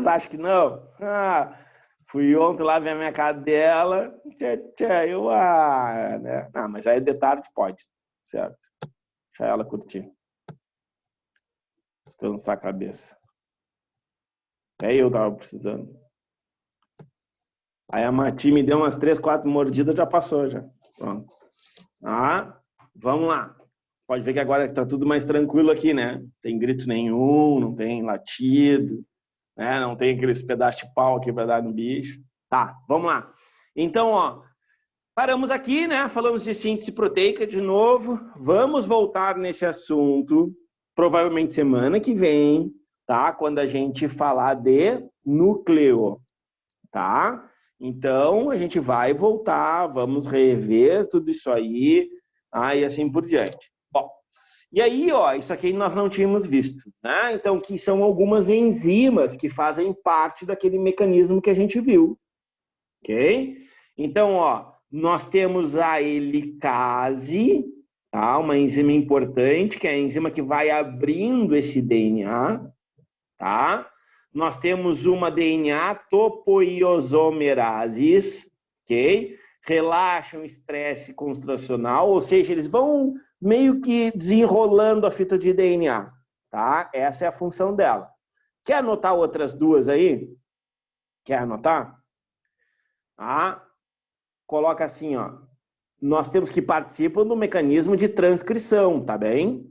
Vocês acham que não? Fui ontem lá ver a minha cadela. Né? Mas aí de tarde pode, certo? Deixa ela curtir. Descansar a cabeça. Até eu tava precisando. Aí a Mati me deu umas 3, 4 mordidas, já passou, já. Pronto. Vamos lá. Pode ver que agora está tudo mais tranquilo aqui, né? Não tem grito nenhum, não tem latido, né? Não tem aqueles pedaços de pau aqui para dar no bicho. Tá, vamos lá. Então, ó, paramos aqui, né? Falamos de síntese proteica de novo. Vamos voltar nesse assunto, provavelmente semana que vem, tá? Quando a gente falar de núcleo, tá? Então, a gente vai voltar, vamos rever tudo isso aí, e assim por diante. Bom, e aí, ó, isso aqui nós não tínhamos visto, né? Então, que são algumas enzimas que fazem parte daquele mecanismo que a gente viu, ok? Então, ó, nós temos a helicase, tá? Uma enzima importante, que é a enzima que vai abrindo esse DNA, tá? Nós temos uma DNA topoiosomerases, ok? Relaxam o estresse constitucional, ou seja, eles vão meio que desenrolando a fita de DNA, tá? Essa é a função dela. Quer anotar outras duas aí? Quer anotar? Coloca assim, ó. Nós temos que participar do mecanismo de transcrição, tá bem?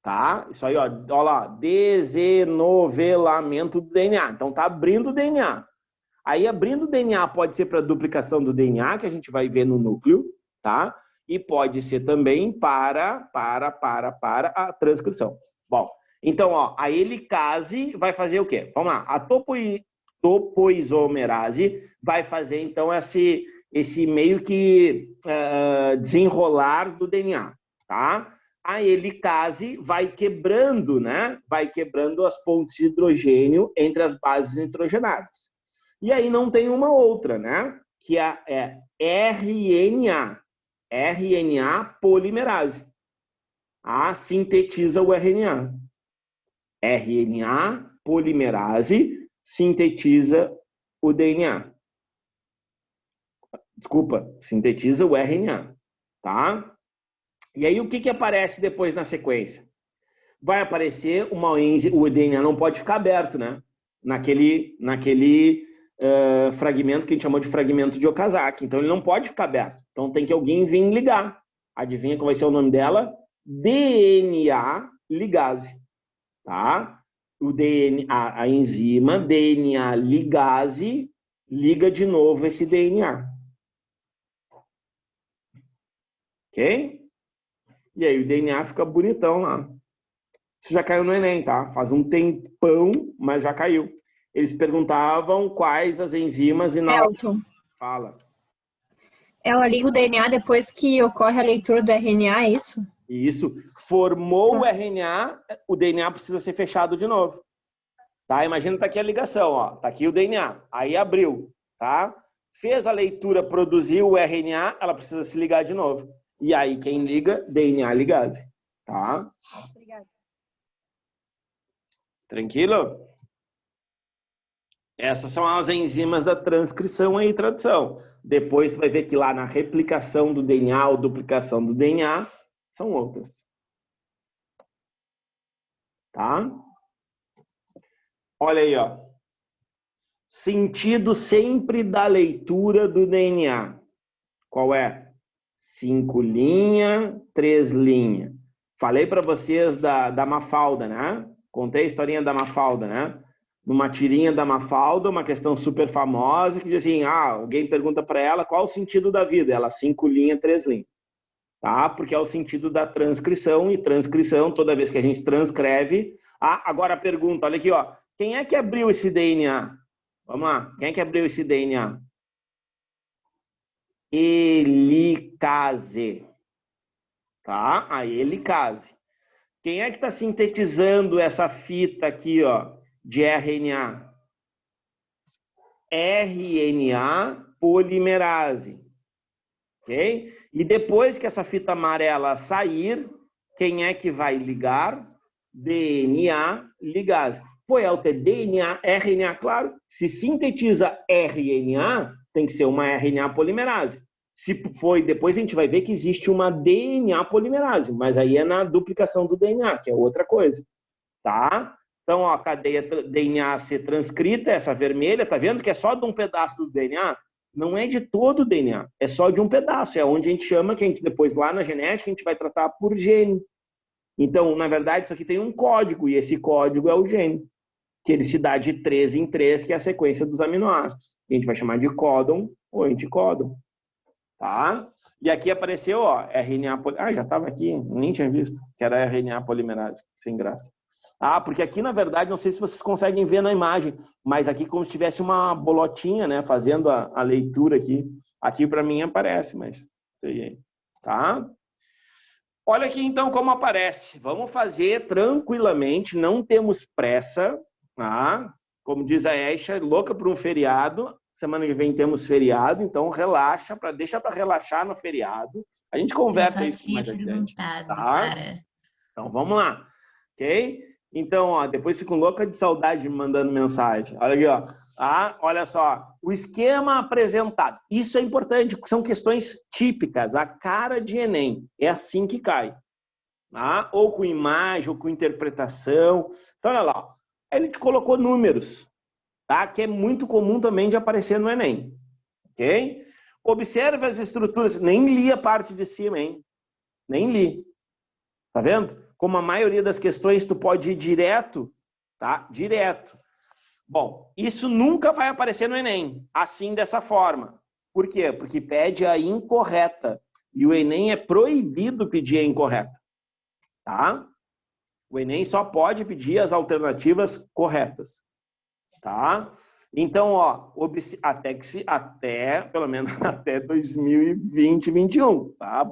Tá? Isso aí, ó lá, desenovelamento do DNA. Então, tá abrindo o DNA. Aí, abrindo o DNA pode ser para duplicação do DNA, que a gente vai ver no núcleo, tá? E pode ser também para a transcrição. Bom, então, ó, a helicase vai fazer o quê? Vamos lá. A topoisomerase vai fazer, então, esse meio que desenrolar do DNA, tá? A helicase vai quebrando, né? Vai quebrando as pontes de hidrogênio entre as bases nitrogenadas. E aí não tem uma outra, né? Que é RNA. RNA polimerase. Sintetiza o RNA. RNA polimerase sintetiza o DNA. Desculpa, sintetiza o RNA, tá? E aí, o que aparece depois na sequência? Vai aparecer uma enzima, o DNA não pode ficar aberto, né? Naquele fragmento que a gente chamou de fragmento de Okazaki. Então, ele não pode ficar aberto. Então, tem que alguém vir ligar. Adivinha qual vai ser o nome dela? DNA ligase, tá? A enzima DNA ligase liga de novo esse DNA. Ok? E aí o DNA fica bonitão lá. Isso já caiu no Enem, tá? Faz um tempão, mas já caiu. Eles perguntavam quais as enzimas e na Elton. Fala. Ela liga o DNA depois que ocorre a leitura do RNA, é isso? Isso. Formou o RNA, o DNA precisa ser fechado de novo. Tá? Imagina, tá aqui a ligação, ó. Tá aqui o DNA. Aí abriu, tá? Fez a leitura, produziu o RNA, ela precisa se ligar de novo. E aí, quem liga? DNA ligado. Tá? Obrigada. Tranquilo? Essas são as enzimas da transcrição e tradução. Depois, tu vai ver que lá na replicação do DNA ou duplicação do DNA, são outras. Tá? Olha aí, ó. Sentido sempre da leitura do DNA. Qual é? 5 linhas, 3 linhas. Falei para vocês da Mafalda, né? Contei a historinha da Mafalda, né? Numa tirinha da Mafalda, uma questão super famosa, que diz assim, alguém pergunta para ela qual o sentido da vida. Ela, 5 linhas, 3 linhas. Tá? Porque é o sentido da transcrição, e transcrição, toda vez que a gente transcreve... agora a pergunta, olha aqui, ó. Quem é que abriu esse DNA? Vamos lá. Quem é que abriu esse DNA? Helicase. Tá? A helicase. Quem é que está sintetizando essa fita aqui, ó, de RNA? RNA polimerase. Ok? E depois que essa fita amarela sair, quem é que vai ligar? DNA ligase. Pô, Elton, é DNA, RNA, claro. Se sintetiza RNA, tem que ser uma RNA polimerase. Se foi, depois a gente vai ver que existe uma DNA polimerase, mas aí é na duplicação do DNA, que é outra coisa, tá? Então, ó, a cadeia DNA ser transcrita, essa vermelha, tá vendo que é só de um pedaço do DNA? Não é de todo o DNA, é só de um pedaço. É onde a gente chama, que a gente depois lá na genética a gente vai tratar por gene. Então, na verdade, isso aqui tem um código, e esse código é o gene, que ele se dá de 3 em 3, que é a sequência dos aminoácidos. Que a gente vai chamar de códon ou anticódon. Tá? E aqui apareceu, ó, RNA polimerase. Ah, já estava aqui, nem tinha visto, que era RNA polimerase, sem graça. Ah, porque aqui, na verdade, não sei se vocês conseguem ver na imagem, mas aqui como se tivesse uma bolotinha, né, fazendo a leitura aqui. Aqui para mim aparece, mas sei aí, tá? Olha aqui então como aparece. Vamos fazer tranquilamente, não temos pressa, tá? Como diz a Esha, louca por um feriado. Semana que vem temos feriado, então relaxa, deixa para relaxar no feriado. A gente conversa isso mais adiante, tá? Cara. Então vamos lá, ok? Então, ó, depois fico louca de saudade me mandando mensagem. Olha aqui, ó. Ah, olha só, o esquema apresentado. Isso é importante, porque são questões típicas, a cara de Enem. É assim que cai. Tá? Ou com imagem, ou com interpretação. Então, olha lá. Ele te colocou números, tá? Que é muito comum também de aparecer no Enem. Ok? Observe as estruturas. Nem li a parte de cima, hein? Nem li. Tá vendo? Como a maioria das questões, tu pode ir direto, tá? Direto. Bom, isso nunca vai aparecer no Enem, assim, dessa forma. Por quê? Porque pede a incorreta. E o Enem é proibido pedir a incorreta, tá? O Enem só pode pedir as alternativas corretas, tá? Então, ó, pelo menos até 2020, 2021, tá?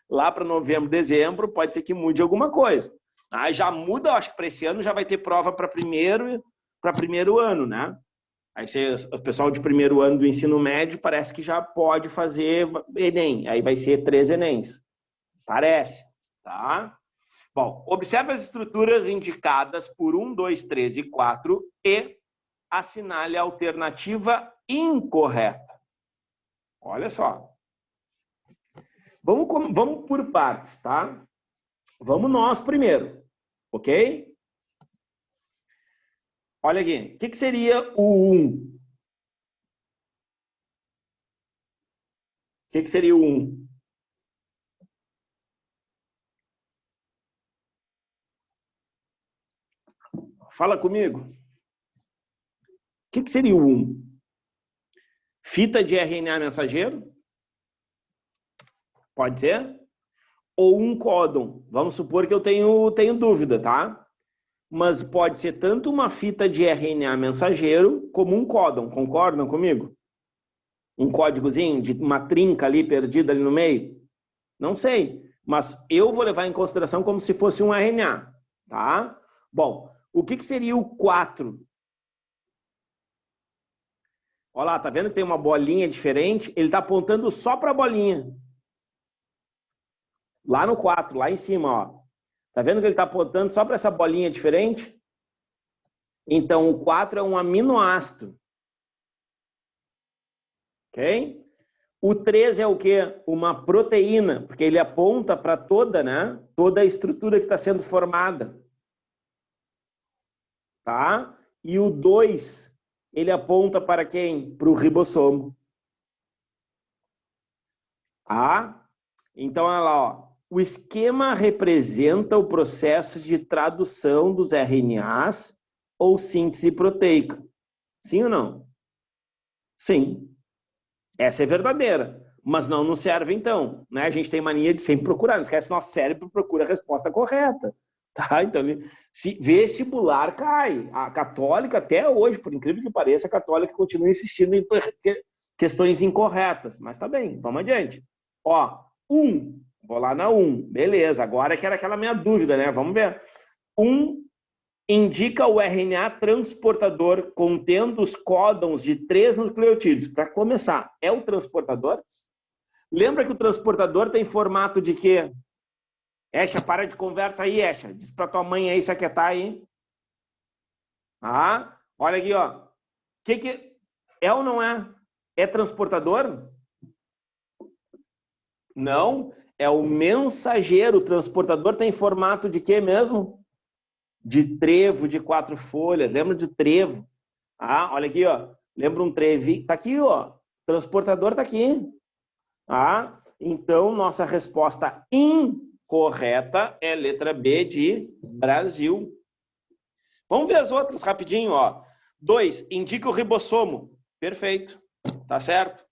Lá para novembro, dezembro, pode ser que mude alguma coisa. Aí já muda, acho que para esse ano já vai ter prova para primeiro ano, né? Aí o pessoal de primeiro ano do ensino médio parece que já pode fazer Enem. Aí vai ser 3 Enems. Parece, tá? Bom, observe as estruturas indicadas por 1, 2, 3 e 4 e assinale a alternativa incorreta. Olha só. Vamos por partes, tá? Vamos nós primeiro, ok? Olha aqui. O que seria o 1? O que seria o 1? Fala comigo. O que seria o 1? Fita de RNA mensageiro? Pode ser? Ou um códon? Vamos supor que eu tenho dúvida, tá? Mas pode ser tanto uma fita de RNA mensageiro como um códon. Concordam comigo? Um códigozinho de uma trinca ali perdida ali no meio? Não sei, mas eu vou levar em consideração como se fosse um RNA, tá? Bom, o que seria o 4? Olha lá, tá vendo que tem uma bolinha diferente? Ele tá apontando só para a bolinha. Lá no 4, lá em cima, ó. Tá vendo que ele tá apontando só para essa bolinha diferente? Então, o 4 é um aminoácido. Ok? O 3 é o quê? Uma proteína, porque ele aponta para toda, né? Toda a estrutura que está sendo formada. Tá? E o 2, ele aponta para quem? Para o ribossomo. Tá? Então, olha lá, ó. O esquema representa o processo de tradução dos RNAs ou síntese proteica. Sim ou não? Sim. Essa é verdadeira. Mas não nos serve, então. Né? A gente tem mania de sempre procurar. Não esquece, nosso cérebro procura a resposta correta. Tá? Então, se vestibular cai. A católica, até hoje, por incrível que pareça, a católica continua insistindo em questões incorretas. Mas tá bem, vamos adiante. Ó, 1. Vou lá na 1. Beleza, agora que era aquela minha dúvida, né? Vamos ver. 1 indica o RNA transportador contendo os códons de 3 nucleotídeos. Para começar, é o transportador? Lembra que o transportador tem formato de quê? Esha, para de conversa aí, Esha. Diz para tua mãe aí se aquietar aí. Ah, olha aqui, ó. Que é ou não é? É transportador? Não, é o mensageiro. O transportador tem formato de quê mesmo? De trevo de 4 folhas. Lembra de trevo? Ah, olha aqui, ó. Lembra um trevinho? Tá aqui, ó. Transportador tá aqui. Ah, então nossa resposta incorreta é letra B de Brasil. Vamos ver as outras rapidinho, ó. 2, indica o ribossomo. Perfeito. Tá certo.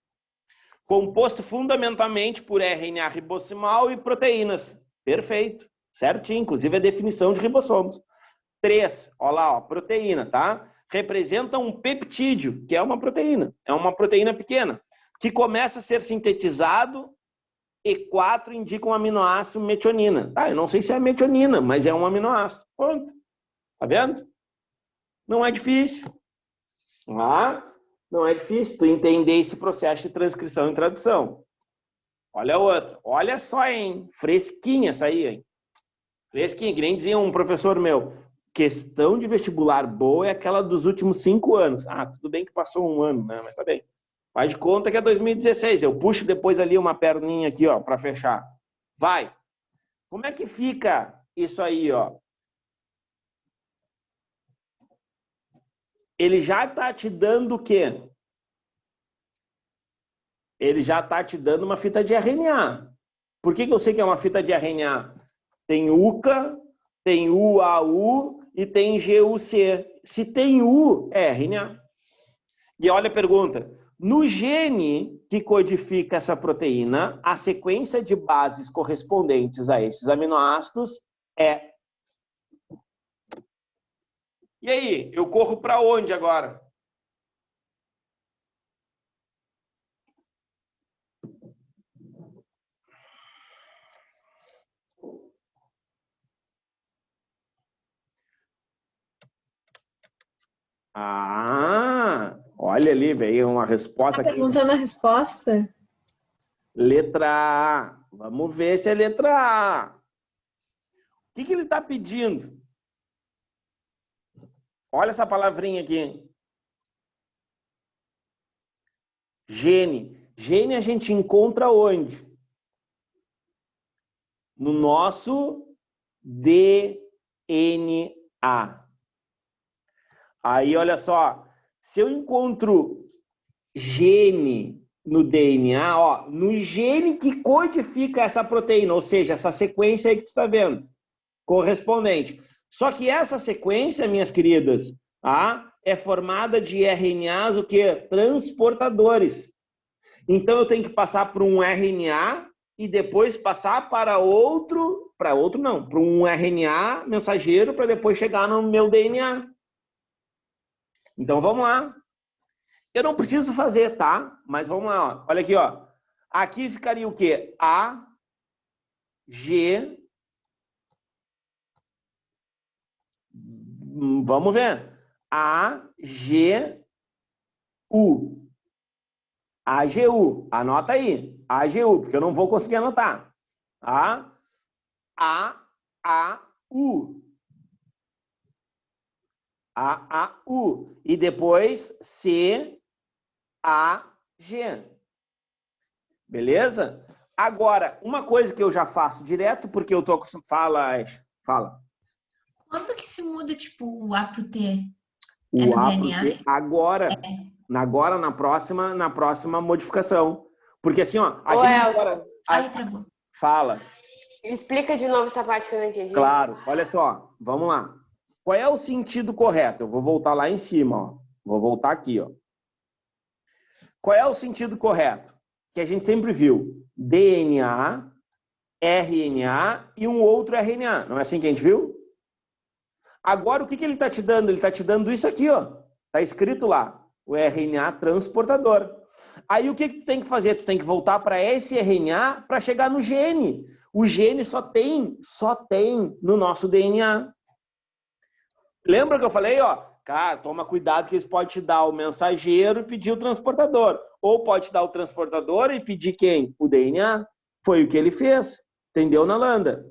Composto fundamentalmente por RNA ribossimal e proteínas. Perfeito. Certinho. Inclusive a definição de ribossomos. 3, olha lá, ó, proteína, tá? Representa um peptídeo, que é uma proteína pequena, que começa a ser sintetizado e 4 indica um aminoácido metionina. Tá, eu não sei se é metionina, mas é um aminoácido. Pronto. Tá vendo? Não é difícil. Ah, não é difícil tu entender esse processo de transcrição e tradução. Olha a outra. Olha só, hein? Fresquinha essa aí, hein? Fresquinha, que nem dizia um professor meu. Questão de vestibular boa é aquela dos últimos 5 anos. Ah, tudo bem que passou um ano, né? Mas tá bem. Faz de conta que é 2016. Eu puxo depois ali uma perninha aqui, ó, para fechar. Vai. Como é que fica isso aí, ó? Ele já está te dando o quê? Ele já está te dando uma fita de RNA. Por que eu sei que é uma fita de RNA? Tem UCA, tem UAU e tem GUC. Se tem U, é RNA. E olha a pergunta. No gene que codifica essa proteína, a sequência de bases correspondentes a esses aminoácidos é... E aí, eu corro para onde agora? Ah, olha ali, veio uma resposta Tá aqui. perguntando a resposta? Letra A. Vamos ver se é letra A. O que ele está pedindo? Olha essa palavrinha aqui. Gene. Gene a gente encontra onde? No nosso DNA. Aí, olha só. Se eu encontro gene no DNA, ó, no gene que codifica essa proteína, ou seja, essa sequência aí que tu está vendo, correspondente. Só que essa sequência, minhas queridas, é formada de RNAs, o quê? Transportadores. Então, eu tenho que passar por um RNA e depois passar para um RNA mensageiro para depois chegar no meu DNA. Então, vamos lá. Eu não preciso fazer, tá? Mas vamos lá, ó. Olha aqui, ó. Aqui ficaria o quê? A, G... Vamos ver. AGU. AGU. Anota aí. AGU, porque eu não vou conseguir anotar. Tá? AAU. AAU. E depois CAG. Beleza? Agora, uma coisa que eu já faço direto, porque eu tô acostumado... Fala, Aisha. Fala. Quando que se muda, tipo, o A pro T? O É no A DNA? pro T agora. Agora, na próxima modificação. Porque assim, ó, a gente agora... Aí travou. Fala. Explica de novo essa parte que eu não entendi. Claro. Olha só, vamos lá. Qual é o sentido correto? Eu vou voltar lá em cima, ó. Vou voltar aqui, ó. Qual é o sentido correto? Que a gente sempre viu. DNA, RNA e um outro RNA. Não é assim que a gente viu? Agora, o que ele está te dando? Ele está te dando isso aqui, ó. Está escrito lá. O RNA transportador. Aí, o que tu tem que fazer? Tu tem que voltar para esse RNA para chegar no gene. O gene só tem no nosso DNA. Lembra que eu falei, ó? Cara, toma cuidado que eles podem te dar o mensageiro e pedir o transportador. Ou pode te dar o transportador e pedir quem? O DNA. Foi o que ele fez. Entendeu, Nalanda?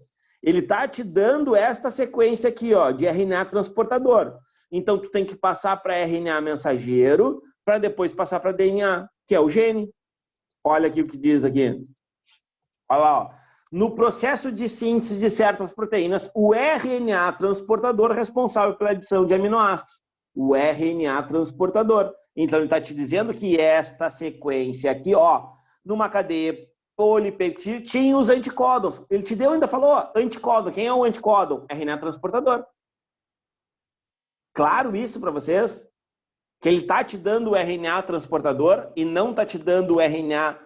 Ele está te dando esta sequência aqui, ó, de RNA transportador. Então, tu tem que passar para RNA mensageiro, para depois passar para DNA, que é o gene. Olha aqui o que diz aqui. Olha lá, ó. No processo de síntese de certas proteínas, o RNA transportador é responsável pela adição de aminoácidos. O RNA transportador. Então, ele está te dizendo que esta sequência aqui, ó, numa cadeia polipeptídeo, tinha os anticódons. Ele te deu, ainda falou, ó, anticódon. Quem é o anticódon? RNA transportador. Claro isso para vocês? Que ele está te dando o RNA transportador e não está te dando o RNA...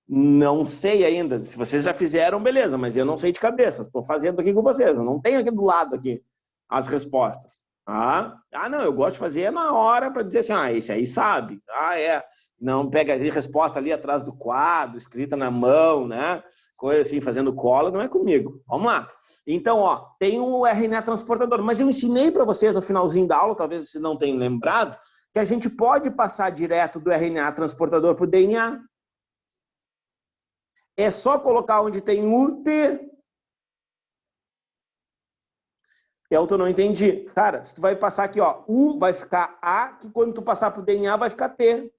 não sei ainda. Se vocês já fizeram, beleza, mas eu não sei de cabeça. Estou fazendo aqui com vocês. Eu não tenho aqui do lado aqui as respostas. Não, eu gosto de fazer na hora para dizer assim, esse aí sabe. É. Não pega a resposta ali atrás do quadro, escrita na mão, né? Coisa assim, fazendo cola, não é comigo. Vamos lá. Então, ó, tem o RNA transportador. Mas eu ensinei para vocês no finalzinho da aula, talvez vocês não tenham lembrado, que a gente pode passar direto do RNA transportador para o DNA. É só colocar onde tem o T. Eu não entendi. Cara, se tu vai passar aqui, ó, U vai ficar A, que quando tu passar para o DNA vai ficar T.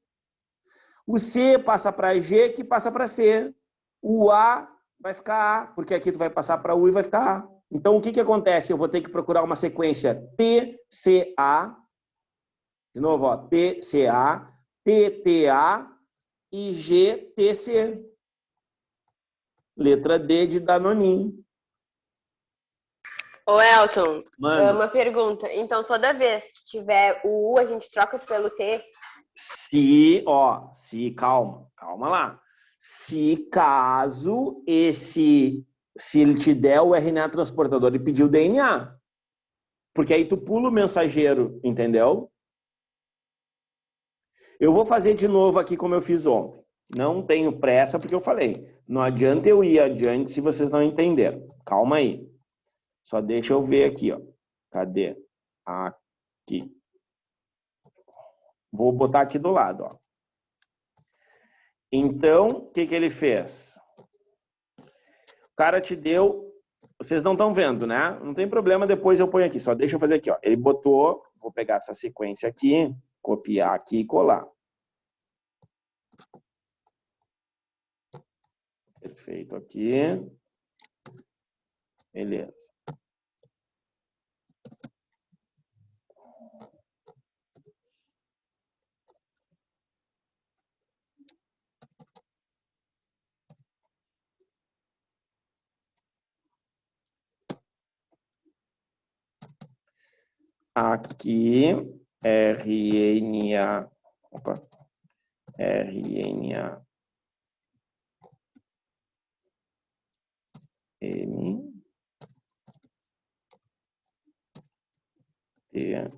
O C passa para G, que passa para C. O A vai ficar A, porque aqui tu vai passar para U e vai ficar A. Então, o que que acontece? Eu vou ter que procurar uma sequência TCA, de novo, ó, TCA, TTA e GTC. Letra D de Danoninho. Ô, Elton, Mano. uma pergunta. Então, toda vez que tiver o U, a gente troca pelo T? Calma lá. Se caso se ele te der o RNA transportador e pedir o DNA. Porque aí tu pula o mensageiro, entendeu? Eu vou fazer de novo aqui como eu fiz ontem. Não tenho pressa porque eu falei. Não adianta eu ir adiante se vocês não entenderam. Calma aí. Só deixa eu ver aqui, ó. Cadê? Aqui. Vou botar aqui do lado, ó. Então, o que que ele fez? O cara te deu... Vocês não estão vendo, né? Não tem problema, depois eu ponho aqui. Só deixa eu fazer aqui, ó. Ele botou... Vou pegar essa sequência aqui, copiar aqui e colar. Perfeito aqui. Beleza. Aqui, RNA. Opa. RNA. N. T.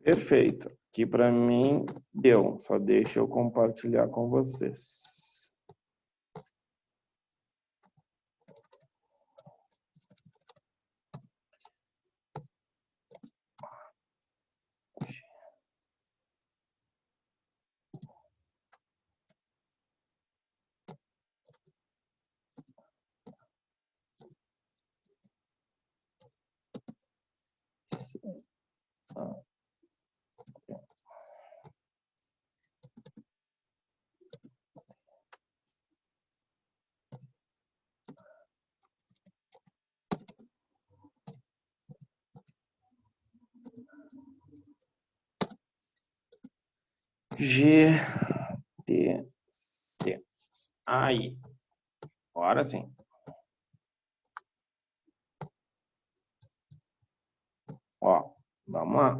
Perfeito. Aqui para mim deu. Só deixa eu compartilhar com vocês. GTC. Aí. Agora sim. Ó, vamos lá.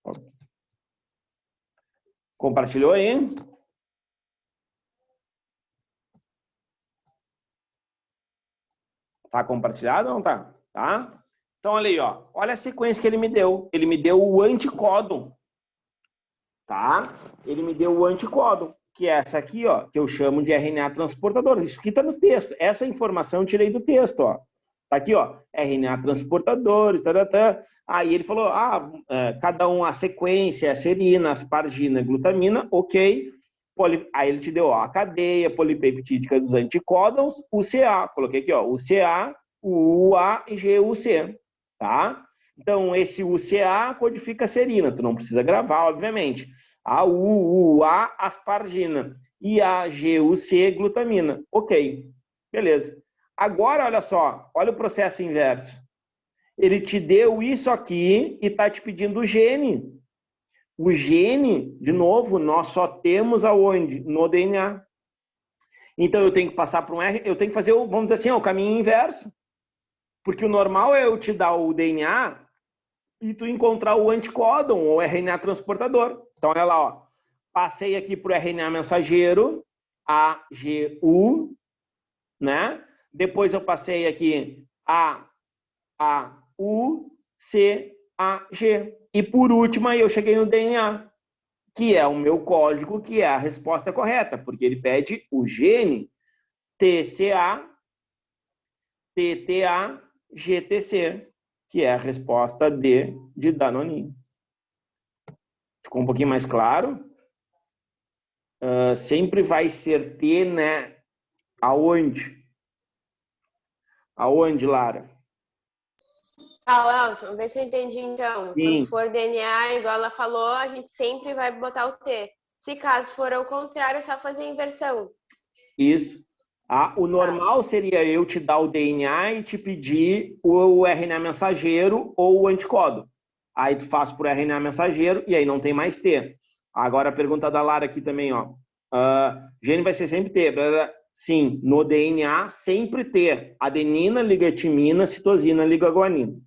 Ops. Compartilhou aí? Tá compartilhado ou não tá? Tá? Então, olha aí, ó. Olha a sequência que ele me deu. Ele me deu o anticódon. Tá? Ele me deu o anticódon, que é essa aqui, ó, que eu chamo de RNA transportador. Isso aqui tá no texto. Essa informação eu tirei do texto, ó. Tá aqui, ó, RNA transportadores, taratã. Aí ele falou, cada um, a sequência, a serina, aspargina, glutamina, ok. Aí ele te deu, ó, a cadeia polipeptídica dos anticódons, UCA. Coloquei aqui, ó, UCA, UA e GUC, tá? Então, esse UCA codifica a serina, tu não precisa gravar, obviamente. A UA, aspargina. E a GUC, glutamina. Ok, beleza. Agora, olha só, olha o processo inverso. Ele te deu isso aqui e está te pedindo o gene. O gene, de novo, nós só temos aonde? No DNA. Então, eu tenho que passar para um R, eu tenho que fazer, vamos dizer assim, o caminho inverso. Porque o normal é eu te dar o DNA e tu encontrar o anticódon, ou RNA transportador. Então, olha lá, ó. Passei aqui para o RNA mensageiro, AGU, né? Depois eu passei aqui U, C, A, G. E por último, aí eu cheguei no DNA, que é o meu código, que é a resposta correta, porque ele pede o gene TCA, TTA, GTC, que é a resposta D de Danoninho. Ficou um pouquinho mais claro? Sempre vai ser T, né? Aonde? Aonde, Lara? Elton, vê se eu entendi então. Sim. Quando for DNA, igual ela falou, a gente sempre vai botar o T. Se caso for ao contrário, é só fazer a inversão. Isso. O normal seria eu te dar o DNA e te pedir o RNA mensageiro ou o anticódon. Aí tu faz por RNA mensageiro e aí não tem mais T. Agora a pergunta da Lara aqui também, ó. Gene vai ser sempre T. Sim, no DNA sempre T. Adenina liga timina, citosina liga guanina.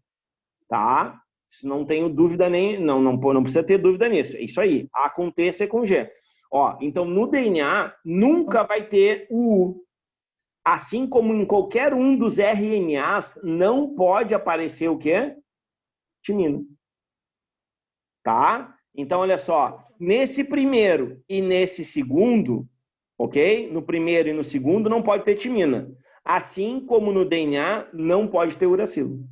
Tá? Isso não tenho dúvida nem... Não precisa ter dúvida nisso. É isso aí. A com T, C com G. Ó, então, no DNA, nunca vai ter o U. Assim como em qualquer um dos RNAs, não pode aparecer o quê? Timina. Tá? Então, olha só. Nesse primeiro e nesse segundo, ok? No primeiro e no segundo, não pode ter timina. Assim como no DNA, não pode ter uracilo.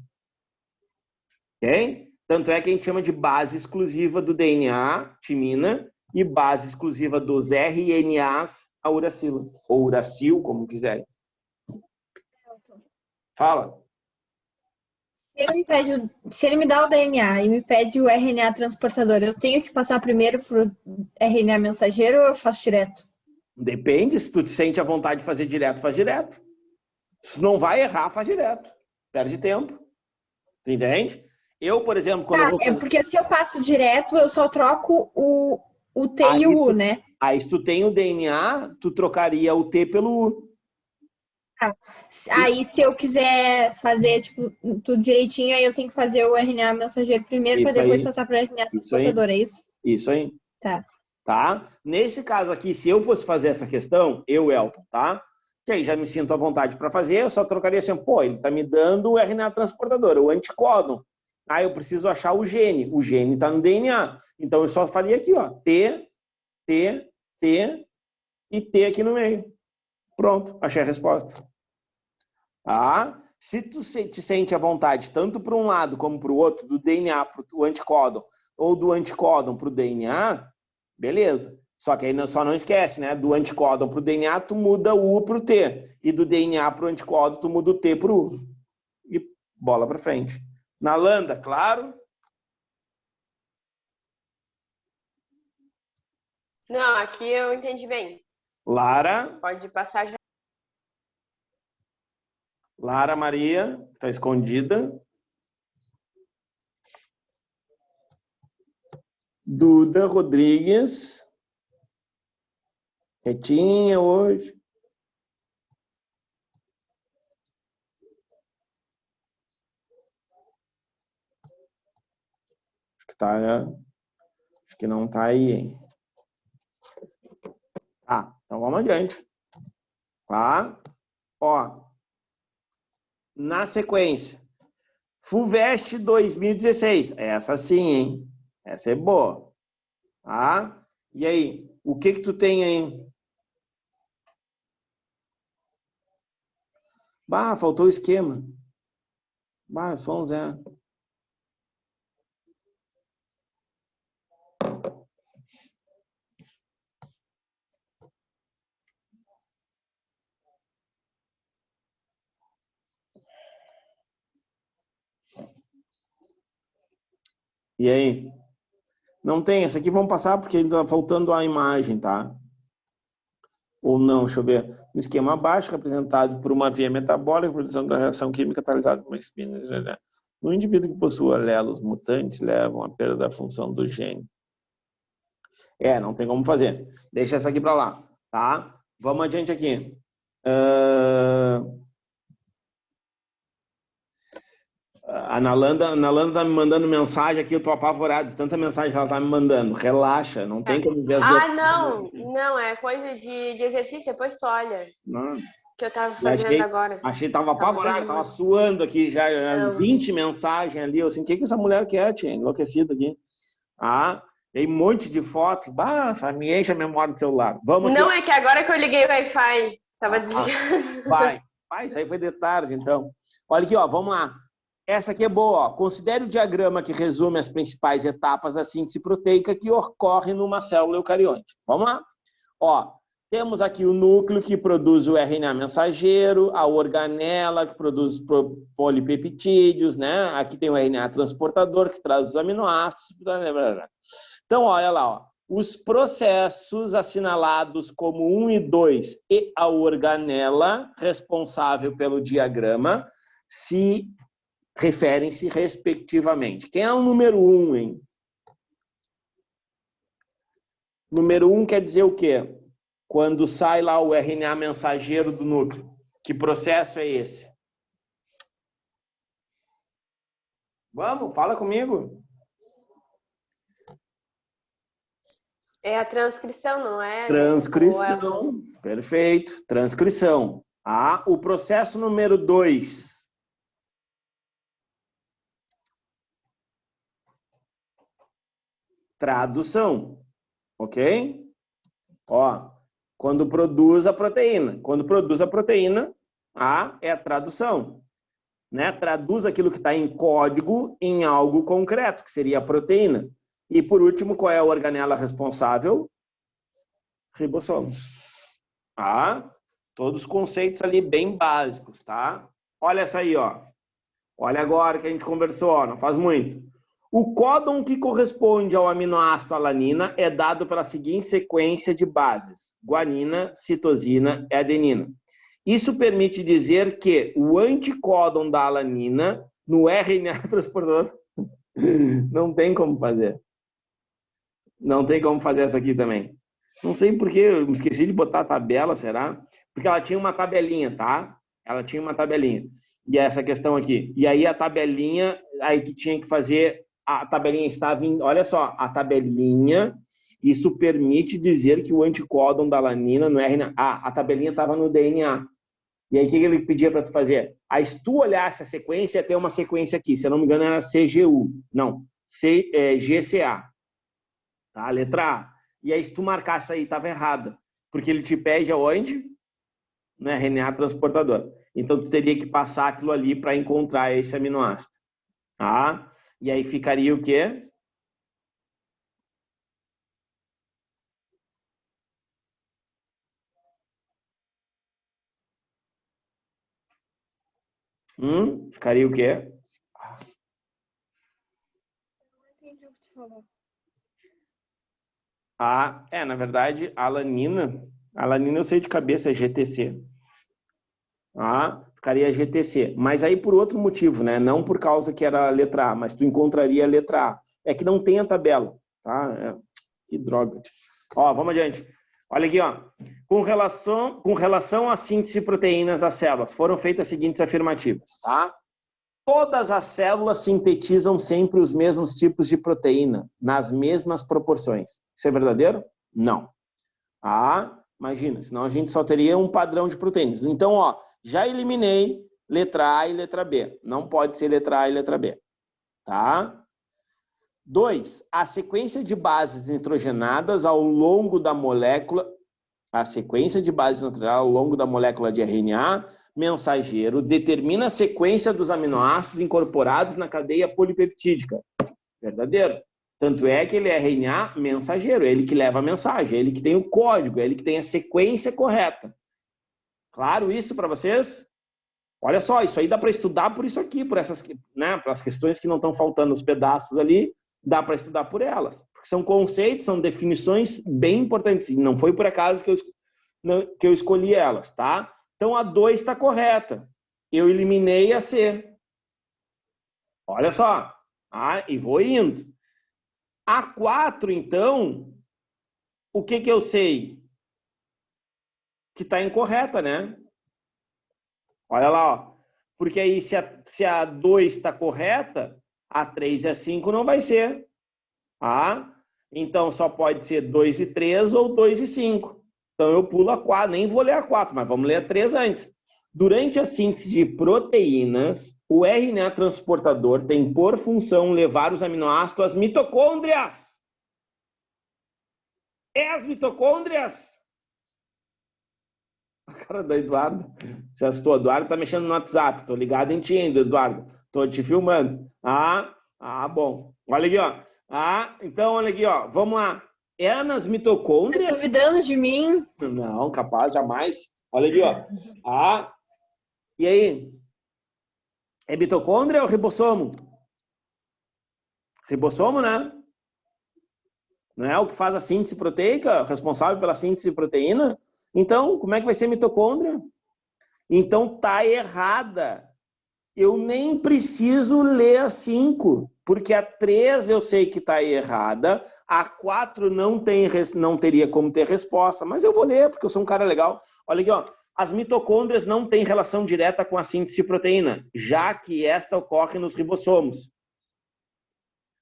Ok? Tanto é que a gente chama de base exclusiva do DNA, timina, e base exclusiva dos RNAs, a uracila. Ou uracil, como quiserem. Fala. Se ele me dá o DNA e me pede o RNA transportador, eu tenho que passar primeiro pro RNA mensageiro ou eu faço direto? Depende, se tu te sente à vontade de fazer direto, faz direto. Se não vai errar, faz direto. Perde tempo. Tu entende? Eu, por exemplo, quando eu vou fazer... porque se eu passo direto, eu só troco o T e o U, né? Aí, se tu tem o DNA, tu trocaria o T pelo U. Aí, se eu quiser fazer, tipo, tudo direitinho, aí eu tenho que fazer o RNA mensageiro primeiro para depois passar para o RNA transportador, é isso? Isso aí. Tá. Nesse caso aqui, se eu fosse fazer essa questão, Elton, tá? Que aí já me sinto à vontade para fazer, eu só trocaria assim, pô, ele tá me dando o RNA transportador, o anticódon. Aí eu preciso achar o gene. O gene tá no DNA. Então eu só faria aqui, ó, T, T, T e T aqui no meio. Pronto, achei a resposta. Tá? Se tu te sente à vontade, tanto para um lado como para o outro, do DNA para o anticódon, ou do anticódon para o DNA, beleza. Só que aí só não esquece, né? Do anticódon para o DNA, tu muda o U para o T. E do DNA para o anticódon, tu muda o T para o U. E bola para frente. Nalanda, claro? Não, aqui eu entendi bem. Lara? Pode passar já. Lara Maria, está escondida. Duda Rodrigues. Quietinha hoje. Acho que não tá aí, hein? Tá, então vamos adiante. Tá? Ó, na sequência, FUVEST 2016. Essa sim, hein? Essa é boa. Tá? E aí, o que tu tem aí? Faltou o esquema. Bah, só um Zé. E aí? Não tem, essa aqui vamos passar porque ainda tá faltando a imagem, tá? Ou não, deixa eu ver. Um esquema abaixo, representado por uma via metabólica, produção da reação química catalisada por uma espina. No indivíduo que possui alelos mutantes, levam à perda da função do gene. Não tem como fazer. Deixa essa aqui para lá, tá? Vamos adiante aqui. A Nalanda tá me mandando mensagem aqui, eu tô apavorado de tanta mensagem que ela tá me mandando. Relaxa, não tem como ver as duas. Não, é coisa de exercício, depois tu olha. Não. Que eu tava fazendo agora. Achei que tava apavorado, tava suando aqui, já 20 mensagens ali, eu assim, o que essa mulher quer, tia? Enlouquecida aqui. Tem um monte de fotos, me enche a memória do celular. Vamos não, aqui. É que agora que eu liguei o Wi-Fi, tava desligado. Vai, isso aí foi de tarde, então. Olha aqui, ó, vamos lá. Essa aqui é boa, ó. Considere o diagrama que resume as principais etapas da síntese proteica que ocorre numa célula eucarionte. Vamos lá? Ó, temos aqui o núcleo que produz o RNA mensageiro, a organela que produz polipeptídeos, né? Aqui tem o RNA transportador que traz os aminoácidos. Então, olha lá, ó. Os processos assinalados como 1 e 2 e a organela responsável pelo diagrama se referem-se respectivamente. Quem é o número 1, hein? Número 1 quer dizer o quê? Quando sai lá o RNA mensageiro do núcleo. Que processo é esse? Vamos, fala comigo. É a transcrição, não é? Transcrição, perfeito. Transcrição. O processo número 2. Tradução, ok? Ó, quando produz a proteína. Quando produz a proteína, é a tradução. Né? Traduz aquilo que está em código em algo concreto, que seria a proteína. E, por último, qual é a organela responsável? Ribossomos. Todos os conceitos ali bem básicos, tá? Olha essa aí, ó. Olha agora que a gente conversou, ó, não faz muito. O códon que corresponde ao aminoácido alanina é dado pela seguinte sequência de bases: guanina, citosina e adenina. Isso permite dizer que o anticódon da alanina no RNA transportador não tem como fazer. Não tem como fazer essa aqui também. Não sei porque eu me esqueci de botar a tabela, será? Porque ela tinha uma tabelinha, tá? Ela tinha uma tabelinha. E essa questão aqui. E aí a tabelinha, aí que tinha que fazer, a tabelinha estava em, olha só, a tabelinha, isso permite dizer que o anticódon da alanina no RNA, a tabelinha estava no DNA. E aí o que ele pedia para tu fazer? Aí se tu olhasse a sequência, ia ter uma sequência aqui, se eu não me engano era CGU, não, GCA, tá? Letra A. E aí se tu marcasse aí, estava errada, porque ele te pede aonde? No RNA transportador. Então, tu teria que passar aquilo ali para encontrar esse aminoácido. Tá? E aí ficaria o quê? Ficaria o quê? Não entendi o que tu falou. Na verdade, a alanina eu sei de cabeça, é GTC. Ficaria GTC. Mas aí por outro motivo, né? Não por causa que era a letra A, mas tu encontraria a letra A. É que não tem a tabela, tá? Que droga. Ó, vamos adiante. Olha aqui, ó. Com relação à síntese de proteínas das células, foram feitas as seguintes afirmativas, tá? Todas as células sintetizam sempre os mesmos tipos de proteína, nas mesmas proporções. Isso é verdadeiro? Não. Imagina, senão a gente só teria um padrão de proteínas. Então, ó, já eliminei letra A e letra B. Não pode ser letra A e letra B. Tá? 2. A sequência de bases nitrogenadas ao longo da molécula... A sequência de bases nitrogenadas ao longo da molécula de RNA mensageiro determina a sequência dos aminoácidos incorporados na cadeia polipeptídica. Verdadeiro. Tanto é que ele é RNA mensageiro, ele que leva a mensagem, ele que tem o código, ele que tem a sequência correta. Claro isso para vocês? Olha só, isso aí dá para estudar por isso aqui, por essas, né, para as questões que não estão faltando os pedaços ali, dá para estudar por elas. Porque são conceitos, são definições bem importantes. E não foi por acaso que eu escolhi elas, tá? Então a 2 está correta. Eu eliminei a C. Olha só. E vou indo. A 4, então, o que eu sei? Que está incorreta, né? Olha lá, ó. Porque aí se a 2 está correta, a 3 e a 5 não vai ser. Então só pode ser 2 e 3 ou 2 e 5. Então eu pulo a 4, nem vou ler a 4, mas vamos ler a 3 antes. Durante a síntese de proteínas, o RNA transportador tem por função levar os aminoácidos às mitocôndrias. É as mitocôndrias? A cara do Eduardo. Se assustou, Eduardo tá mexendo no WhatsApp. Tô ligado em ti ainda, Eduardo. Tô te filmando. Bom. Olha aqui, ó. Então, olha aqui, ó. Vamos lá. É nas mitocôndrias? Tá duvidando de mim? Não, capaz, jamais. Olha aqui, ó. E aí? É mitocôndria ou ribossomo? Ribossomo, né? Não é o que faz a síntese proteica, responsável pela síntese de proteína? Então, como é que vai ser mitocôndria? Então, tá errada. Eu nem preciso ler a 5, porque a 3 eu sei que tá errada, a 4 não teria como ter resposta, mas eu vou ler, porque eu sou um cara legal. Olha aqui, ó. As mitocôndrias não têm relação direta com a síntese de proteína, já que esta ocorre nos ribossomos.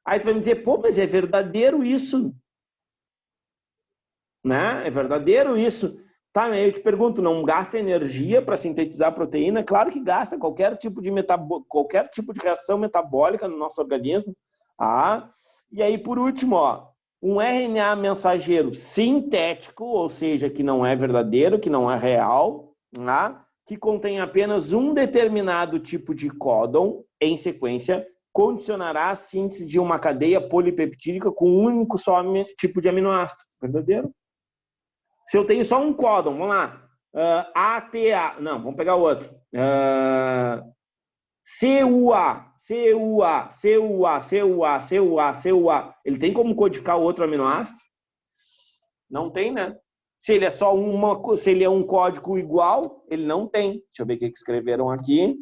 Aí tu vai me dizer, pô, mas é verdadeiro isso? Né? É verdadeiro isso? Tá, eu te pergunto, não gasta energia para sintetizar proteína? Claro que gasta, qualquer tipo de reação metabólica no nosso organismo. E aí, por último, ó, um RNA mensageiro sintético, ou seja, que não é verdadeiro, que não é real, que contém apenas um determinado tipo de códon em sequência, condicionará a síntese de uma cadeia polipeptídica com um único só tipo de aminoácido. Verdadeiro? Se eu tenho só um códon, vamos lá. ATA, não, vamos pegar o outro. CUA. Ele tem como codificar o outro aminoácido? Não tem, né? Se ele é só se ele é um código igual, ele não tem. Deixa eu ver o que escreveram aqui,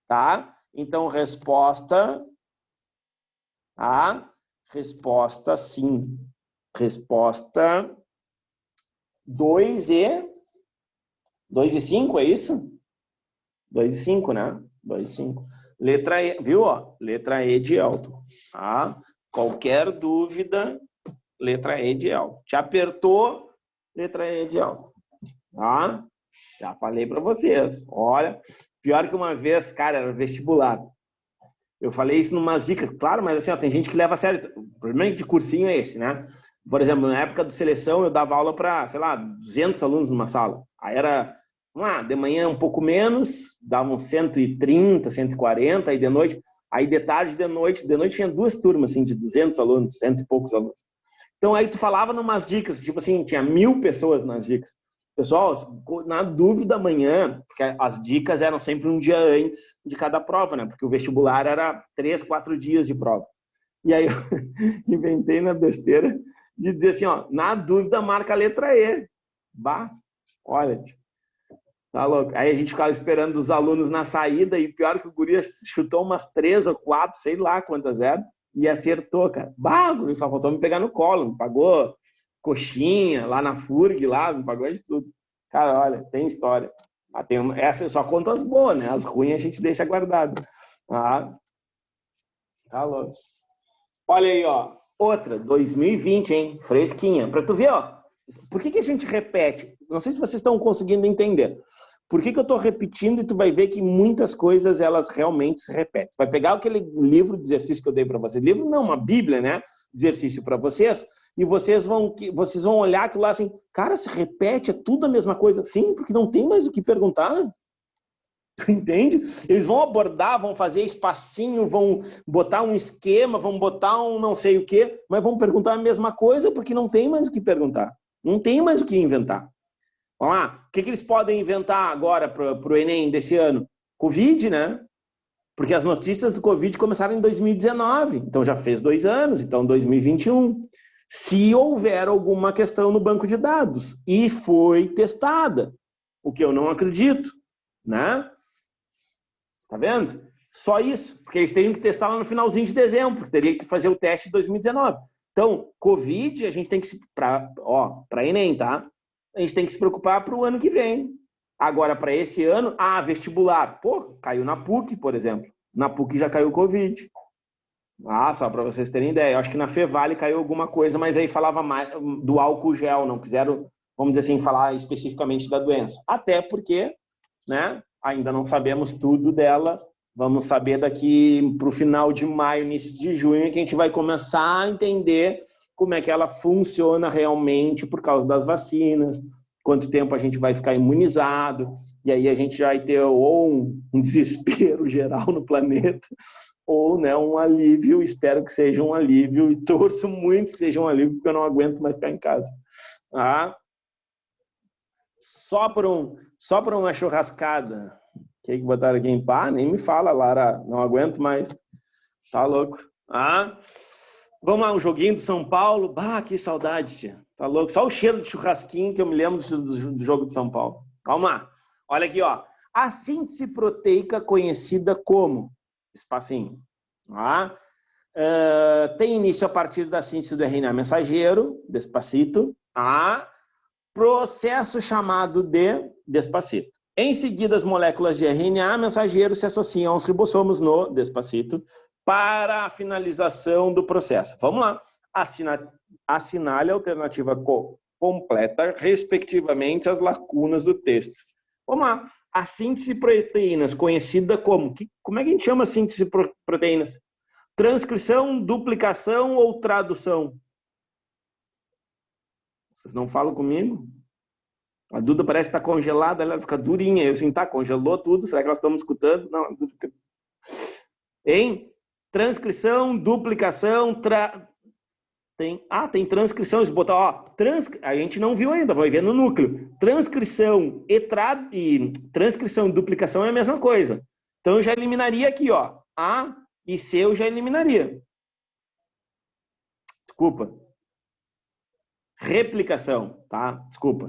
tá? Então, resposta sim. Resposta 2 e 5, é isso? 2 e 5, né? 2 e 5. Letra E, viu? Ó? Letra E de Elton. Qualquer dúvida, letra E de Elton. Te apertou, letra E de Elton. Já falei para vocês. Olha, pior que uma vez, cara, era vestibular. Eu falei isso numas dicas, claro, mas assim, ó, tem gente que leva a sério. O problema de cursinho é esse, né? Por exemplo, na época do seleção, eu dava aula para, sei lá, 200 alunos numa sala. Aí era, de manhã um pouco menos, davam 130, 140, aí de noite, aí de tarde, de noite tinha 2 turmas, assim, de 200 alunos, 100 e poucos alunos. Então aí tu falava numas dicas, tipo assim, tinha 1000 pessoas nas dicas. Pessoal, na dúvida amanhã, porque as dicas eram sempre um dia antes de cada prova, né? Porque o vestibular era 3, 4 dias de prova. E aí eu inventei na besteira de dizer assim, ó, na dúvida marca a letra E. Olha, tá louco. Aí a gente ficava esperando os alunos na saída e pior que o guri chutou umas 3 ou 4, sei lá quantas eram, e acertou, cara. O guri só faltou me pegar no colo, me pagou coxinha lá na FURG, lá, me pagou de tudo. Cara, olha, tem história. Essa eu só conto as boas, né? As ruins a gente deixa guardado. Tá louco. Olha aí, ó. Outra, 2020, hein? Fresquinha. Pra tu ver, ó. Por que a gente repete? Não sei se vocês estão conseguindo entender. Por que eu tô repetindo e tu vai ver que muitas coisas, elas realmente se repetem. Vai pegar aquele livro de exercício que eu dei pra vocês. Livro não, uma bíblia, né? De exercício pra vocês. E vocês vão olhar aquilo lá assim, cara, se repete, é tudo a mesma coisa. Sim, porque não tem mais o que perguntar. Entende? Eles vão abordar, vão fazer espacinho, vão botar um esquema, vão botar um não sei o quê, mas vão perguntar a mesma coisa porque não tem mais o que perguntar. Não tem mais o que inventar. Vamos lá. O que eles podem inventar agora para o Enem desse ano? Covid, né? Porque as notícias do Covid começaram em 2019, então já fez 2 anos, então 2021. Se houver alguma questão no banco de dados e foi testada, o que eu não acredito, né? Tá vendo? Só isso, porque eles teriam que testar lá no finalzinho de dezembro, porque teria que fazer o teste em 2019. Então, Covid, a gente tem que se... Para Enem, tá? A gente tem que se preocupar para o ano que vem. Agora, para esse ano, vestibular. Pô, caiu na PUC, por exemplo. Na PUC já caiu Covid. Só para vocês terem ideia. Eu acho que na Fevale caiu alguma coisa, mas aí falava mais do álcool gel, não quiseram, vamos dizer assim, falar especificamente da doença. Até porque, né, ainda não sabemos tudo dela. Vamos saber daqui para o final de maio, início de junho, que a gente vai começar a entender como é que ela funciona realmente por causa das vacinas, quanto tempo a gente vai ficar imunizado, e aí a gente vai ter ou um desespero geral no planeta, ou, né, um alívio. Espero que seja um alívio, e torço muito que seja um alívio, porque eu não aguento mais ficar em casa. Só por uma churrascada. O que botaram aqui em pá? Nem me fala, Lara. Não aguento mais. Tá louco. Vamos lá, um joguinho do São Paulo. Que saudade, tia. Tá louco. Só o cheiro de churrasquinho que eu me lembro do jogo de São Paulo. Vamos lá. Olha aqui, ó. A síntese proteica conhecida como... Espacinho. Tem início a partir da síntese do RNA mensageiro. Despacito. Processo chamado de... Despacito. Em seguida, as moléculas de RNA mensageiro se associam aos ribossomos no... Despacito. Para a finalização do processo. Vamos lá. Assinale a alternativa completa, respectivamente, as lacunas do texto. Vamos lá. A síntese de proteínas, conhecida como... Como é que a gente chama a síntese de proteínas? Transcrição, duplicação ou tradução? Vocês não falam comigo? A Duda parece estar congelada, ela fica durinha. Eu assim, congelou tudo. Será que elas estão me escutando? Não. Hein? Transcrição, duplicação, tem transcrição. Se botar, a gente não viu ainda, vai ver no núcleo. Transcrição e transcrição e duplicação é a mesma coisa. Então eu já eliminaria aqui, ó. A e C eu já eliminaria. Desculpa. Replicação, tá? Desculpa.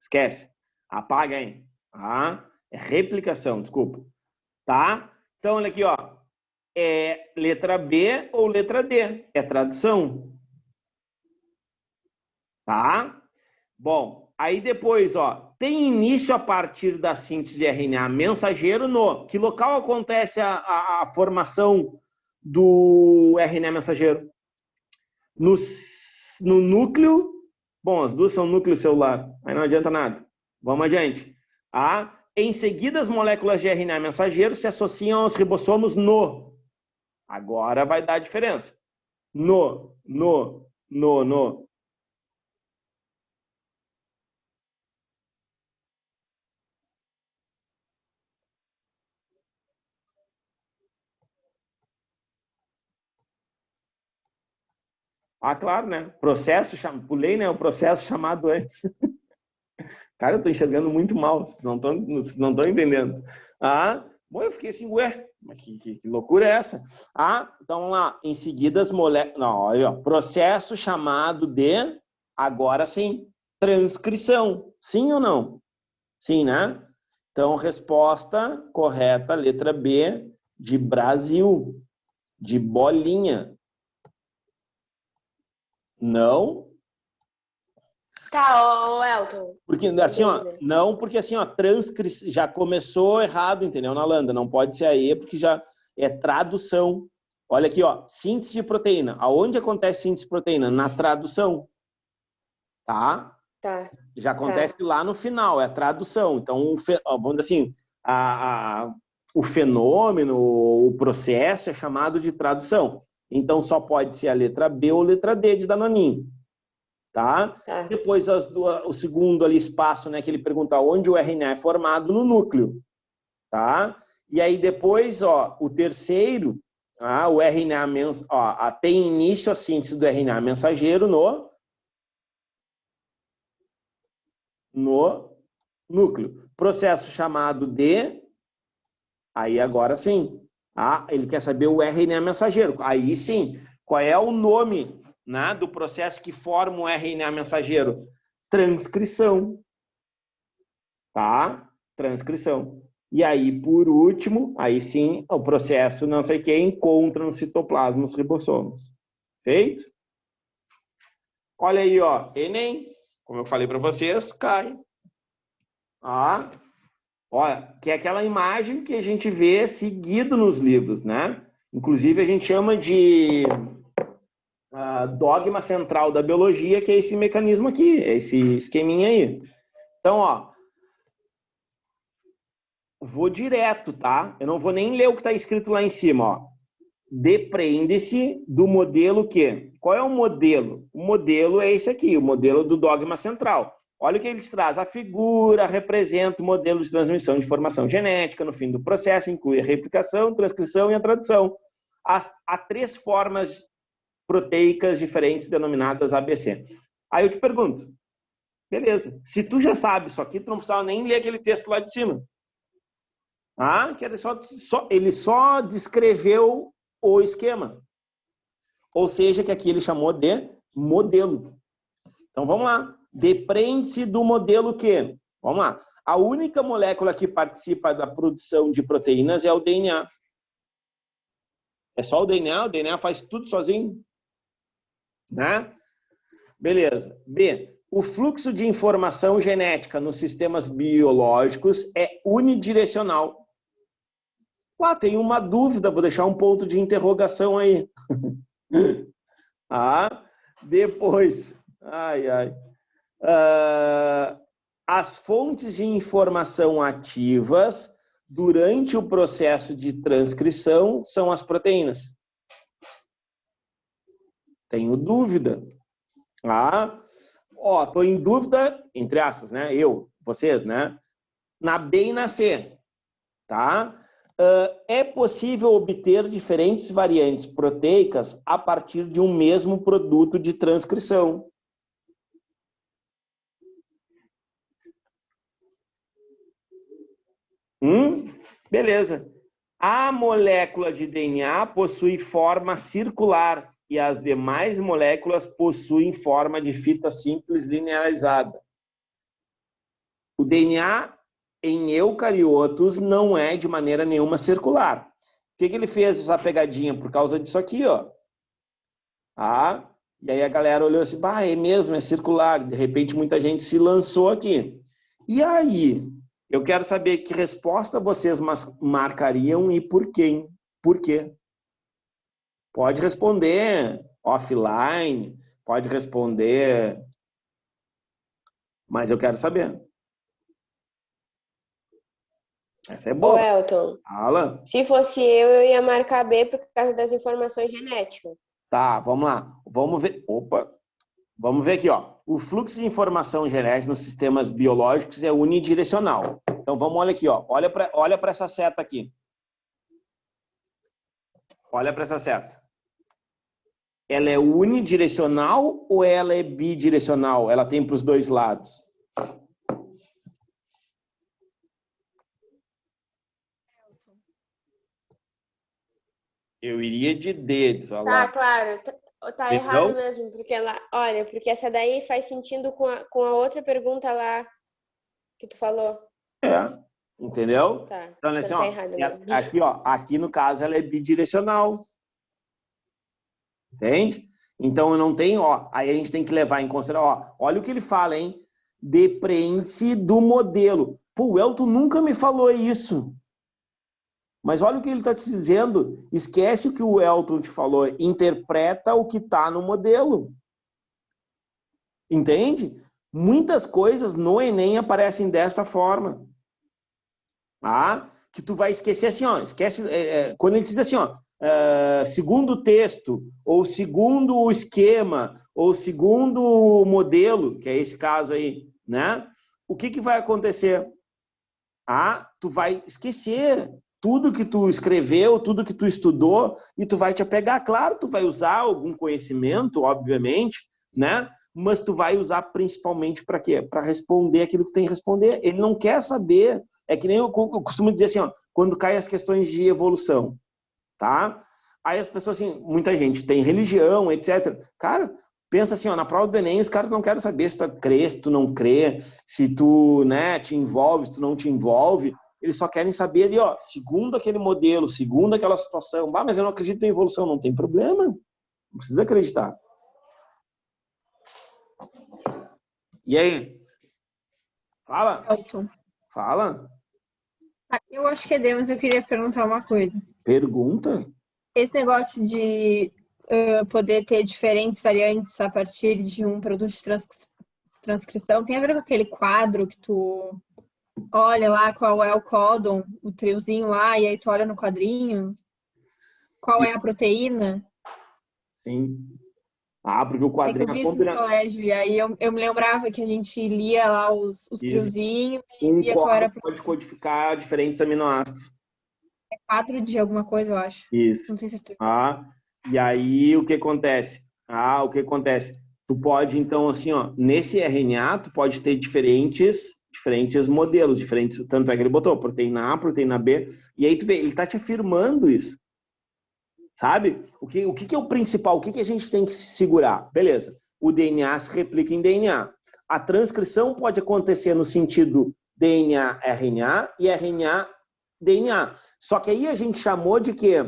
Esquece. Apaga aí. É replicação, desculpa. Tá? Então olha aqui, ó. É letra B ou letra D? É tradução. Tá? Bom, aí depois, ó, tem início a partir da síntese de RNA mensageiro no... Que local acontece a formação do RNA mensageiro? No núcleo... Bom, as duas são núcleo celular, aí não adianta nada. Vamos adiante. Em seguida, as moléculas de RNA mensageiro se associam aos ribossomos no... Agora vai dar a diferença. No. Claro, né? Pulei, né? O processo chamado antes. Cara, eu tô enxergando muito mal. Não tô entendendo. Bom, eu fiquei assim, mas que loucura é essa? Então vamos lá. Em seguida, as moléculas... Não, olha, ó, processo chamado de... Agora sim, transcrição. Sim ou não? Sim, né? Então, resposta correta, letra B, de Brasil. De bolinha. Não? Tá, Elton. Porque assim, ó, não, porque assim, ó, já começou errado, entendeu, Nalanda? Não pode ser aí, porque já é tradução. Olha aqui, ó, síntese de proteína. Aonde acontece síntese de proteína? Na tradução. Tá? Já acontece lá no final, é a tradução. Então, vamos dizer assim, o fenômeno, o processo é chamado de tradução. Então, só pode ser a letra B ou letra D de Danoninho. Tá? Depois, o segundo ali, espaço, né, que ele pergunta onde o RNA é formado no núcleo. tá? E aí depois, ó, o terceiro, o RNA, tem início a síntese do RNA mensageiro no núcleo. Processo chamado de... Aí agora sim. Ele quer saber o RNA mensageiro. Aí sim. Qual é o nome, né, do processo que forma o RNA mensageiro? Transcrição. Tá? Transcrição. E aí, por último, aí sim, o processo não sei o que encontra no citoplasma os ribossomos. Feito? Olha aí, ó. Enem, como eu falei para vocês, cai. Olha, que é aquela imagem que a gente vê seguido nos livros, né? Inclusive, a gente chama de dogma central da biologia, que é esse mecanismo aqui, esse esqueminha aí. Então, ó, vou direto, tá? Eu não vou nem ler o que está escrito lá em cima, ó. Depreende-se do modelo que? Qual é o modelo? O modelo é esse aqui, o modelo do dogma central. Olha o que ele traz. A figura representa o modelo de transmissão de informação genética. No fim do processo, inclui a replicação, transcrição e a tradução. Há 3 formas proteicas diferentes, denominadas ABC. Aí eu te pergunto, beleza, se tu já sabe isso aqui, tu não precisava nem ler aquele texto lá de cima. Que ele só descreveu o esquema. Ou seja, que aqui ele chamou de modelo. Então, vamos lá. Depreende-se do modelo que? Vamos lá. A única molécula que participa da produção de proteínas é o DNA. É só o DNA faz tudo sozinho. Né? Beleza. B. O fluxo de informação genética nos sistemas biológicos é unidirecional. Tem uma dúvida, vou deixar um ponto de interrogação aí. Depois. As fontes de informação ativas durante o processo de transcrição são as proteínas. Tenho dúvida. Tô em dúvida, entre aspas, né? Vocês, né? Na B e na C, tá? É possível obter diferentes variantes proteicas a partir de um mesmo produto de transcrição. Beleza. A molécula de DNA possui forma circular e as demais moléculas possuem forma de fita simples linearizada. O DNA em eucariotos não é de maneira nenhuma circular. Por que ele fez essa pegadinha? Por causa disso aqui, ó. E aí a galera olhou assim, é mesmo, é circular. De repente muita gente se lançou aqui. E aí? Eu quero saber que resposta vocês marcariam e por quem? Por quê? Pode responder offline, pode responder, mas eu quero saber. Essa é boa. Ô, Elton, Fala. Se fosse eu ia marcar B por causa das informações genéticas. Tá, vamos lá. Vamos ver. Vamos ver aqui, ó. O fluxo de informação genética nos sistemas biológicos é unidirecional. Então, olha aqui, ó. Olha para essa seta aqui. Olha para essa seta. Ela é unidirecional ou ela é bidirecional? Ela tem para os dois lados. Eu iria de D. Tá, claro. Tá errado mesmo, porque porque essa daí faz sentido com a outra pergunta lá que tu falou. Entendeu? Tá, então assim, tá errado mesmo. Aqui no caso ela é bidirecional. Entende? Então eu não tenho, aí a gente tem que levar em consideração, olha o que ele fala, hein? Depreende-se do modelo. O Elton nunca me falou isso. Mas olha o que ele está te dizendo. Esquece o que o Elton te falou. Interpreta o que está no modelo. Entende? Muitas coisas no Enem aparecem desta forma. Que tu vai esquecer assim, esquece, quando ele diz assim, segundo o texto, ou segundo o esquema, ou segundo o modelo, que é esse caso aí, né? O que vai acontecer? tu vai esquecer tudo que tu escreveu, tudo que tu estudou, e tu vai te apegar. Claro, tu vai usar algum conhecimento, obviamente, né? Mas tu vai usar principalmente para quê? Para responder aquilo que tem que responder. Ele não quer saber. É que nem eu costumo dizer assim, ó, quando caem as questões de evolução, tá? Aí as pessoas, assim, muita gente tem religião, etc. Cara, pensa assim, ó, na prova do Enem, os caras não querem saber se tu crê, se tu não crê, se tu, né, te envolve, se tu não te envolve. Eles só querem saber ali, ó, segundo aquele modelo, segundo aquela situação. Mas eu não acredito em evolução. Não tem problema. Não precisa acreditar. E aí? Fala. Elton. Fala. Eu acho que é D, mas eu queria perguntar uma coisa. Pergunta? Esse negócio de poder ter diferentes variantes a partir de um produto de transcrição tem a ver com aquele quadro que tu olha lá qual é o códon, o triozinho lá, e aí tu olha no quadrinho qual é a proteína? Sim. Porque o É que quadrinho eu vi isso no colégio, e aí eu me lembrava que a gente lia lá os triozinhos e via qual era a quadro pode codificar diferentes aminoácidos. quadro de alguma coisa, eu acho. Isso. Não tenho certeza. E aí o que acontece? O que acontece? Tu pode, então, assim, ó, nesse RNA, tu pode ter diferentes modelos, diferentes, tanto é que ele botou proteína A, proteína B, e aí tu vê, ele tá te afirmando isso. Sabe? O que é o principal? O que a gente tem que se segurar? Beleza. O DNA se replica em DNA. A transcrição pode acontecer no sentido DNA-RNA e RNA-DNA. Só que aí a gente chamou de quê?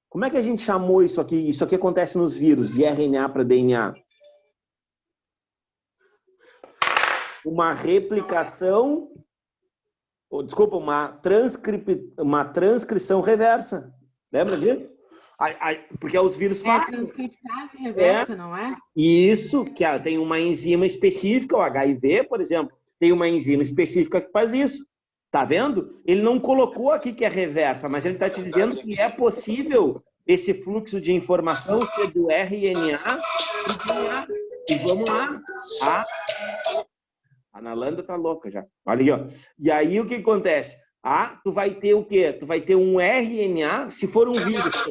Como é que a gente chamou isso aqui? Isso aqui acontece nos vírus, de RNA para DNA. Uma replicação, desculpa, uma transcrição reversa. Lembra disso? Porque os vírus fazem. Transcriptase reversa, não é? Isso, que tem uma enzima específica, o HIV, por exemplo, tem uma enzima específica que faz isso. Tá vendo? Ele não colocou aqui que é reversa, mas ele está te dizendo que é possível esse fluxo de informação ser do RNA para o DNA. E vamos lá. A Nalanda tá louca já. Olha aí, ó. E aí o que acontece? Tu vai ter o quê? Tu vai ter um RNA, se for um vírus.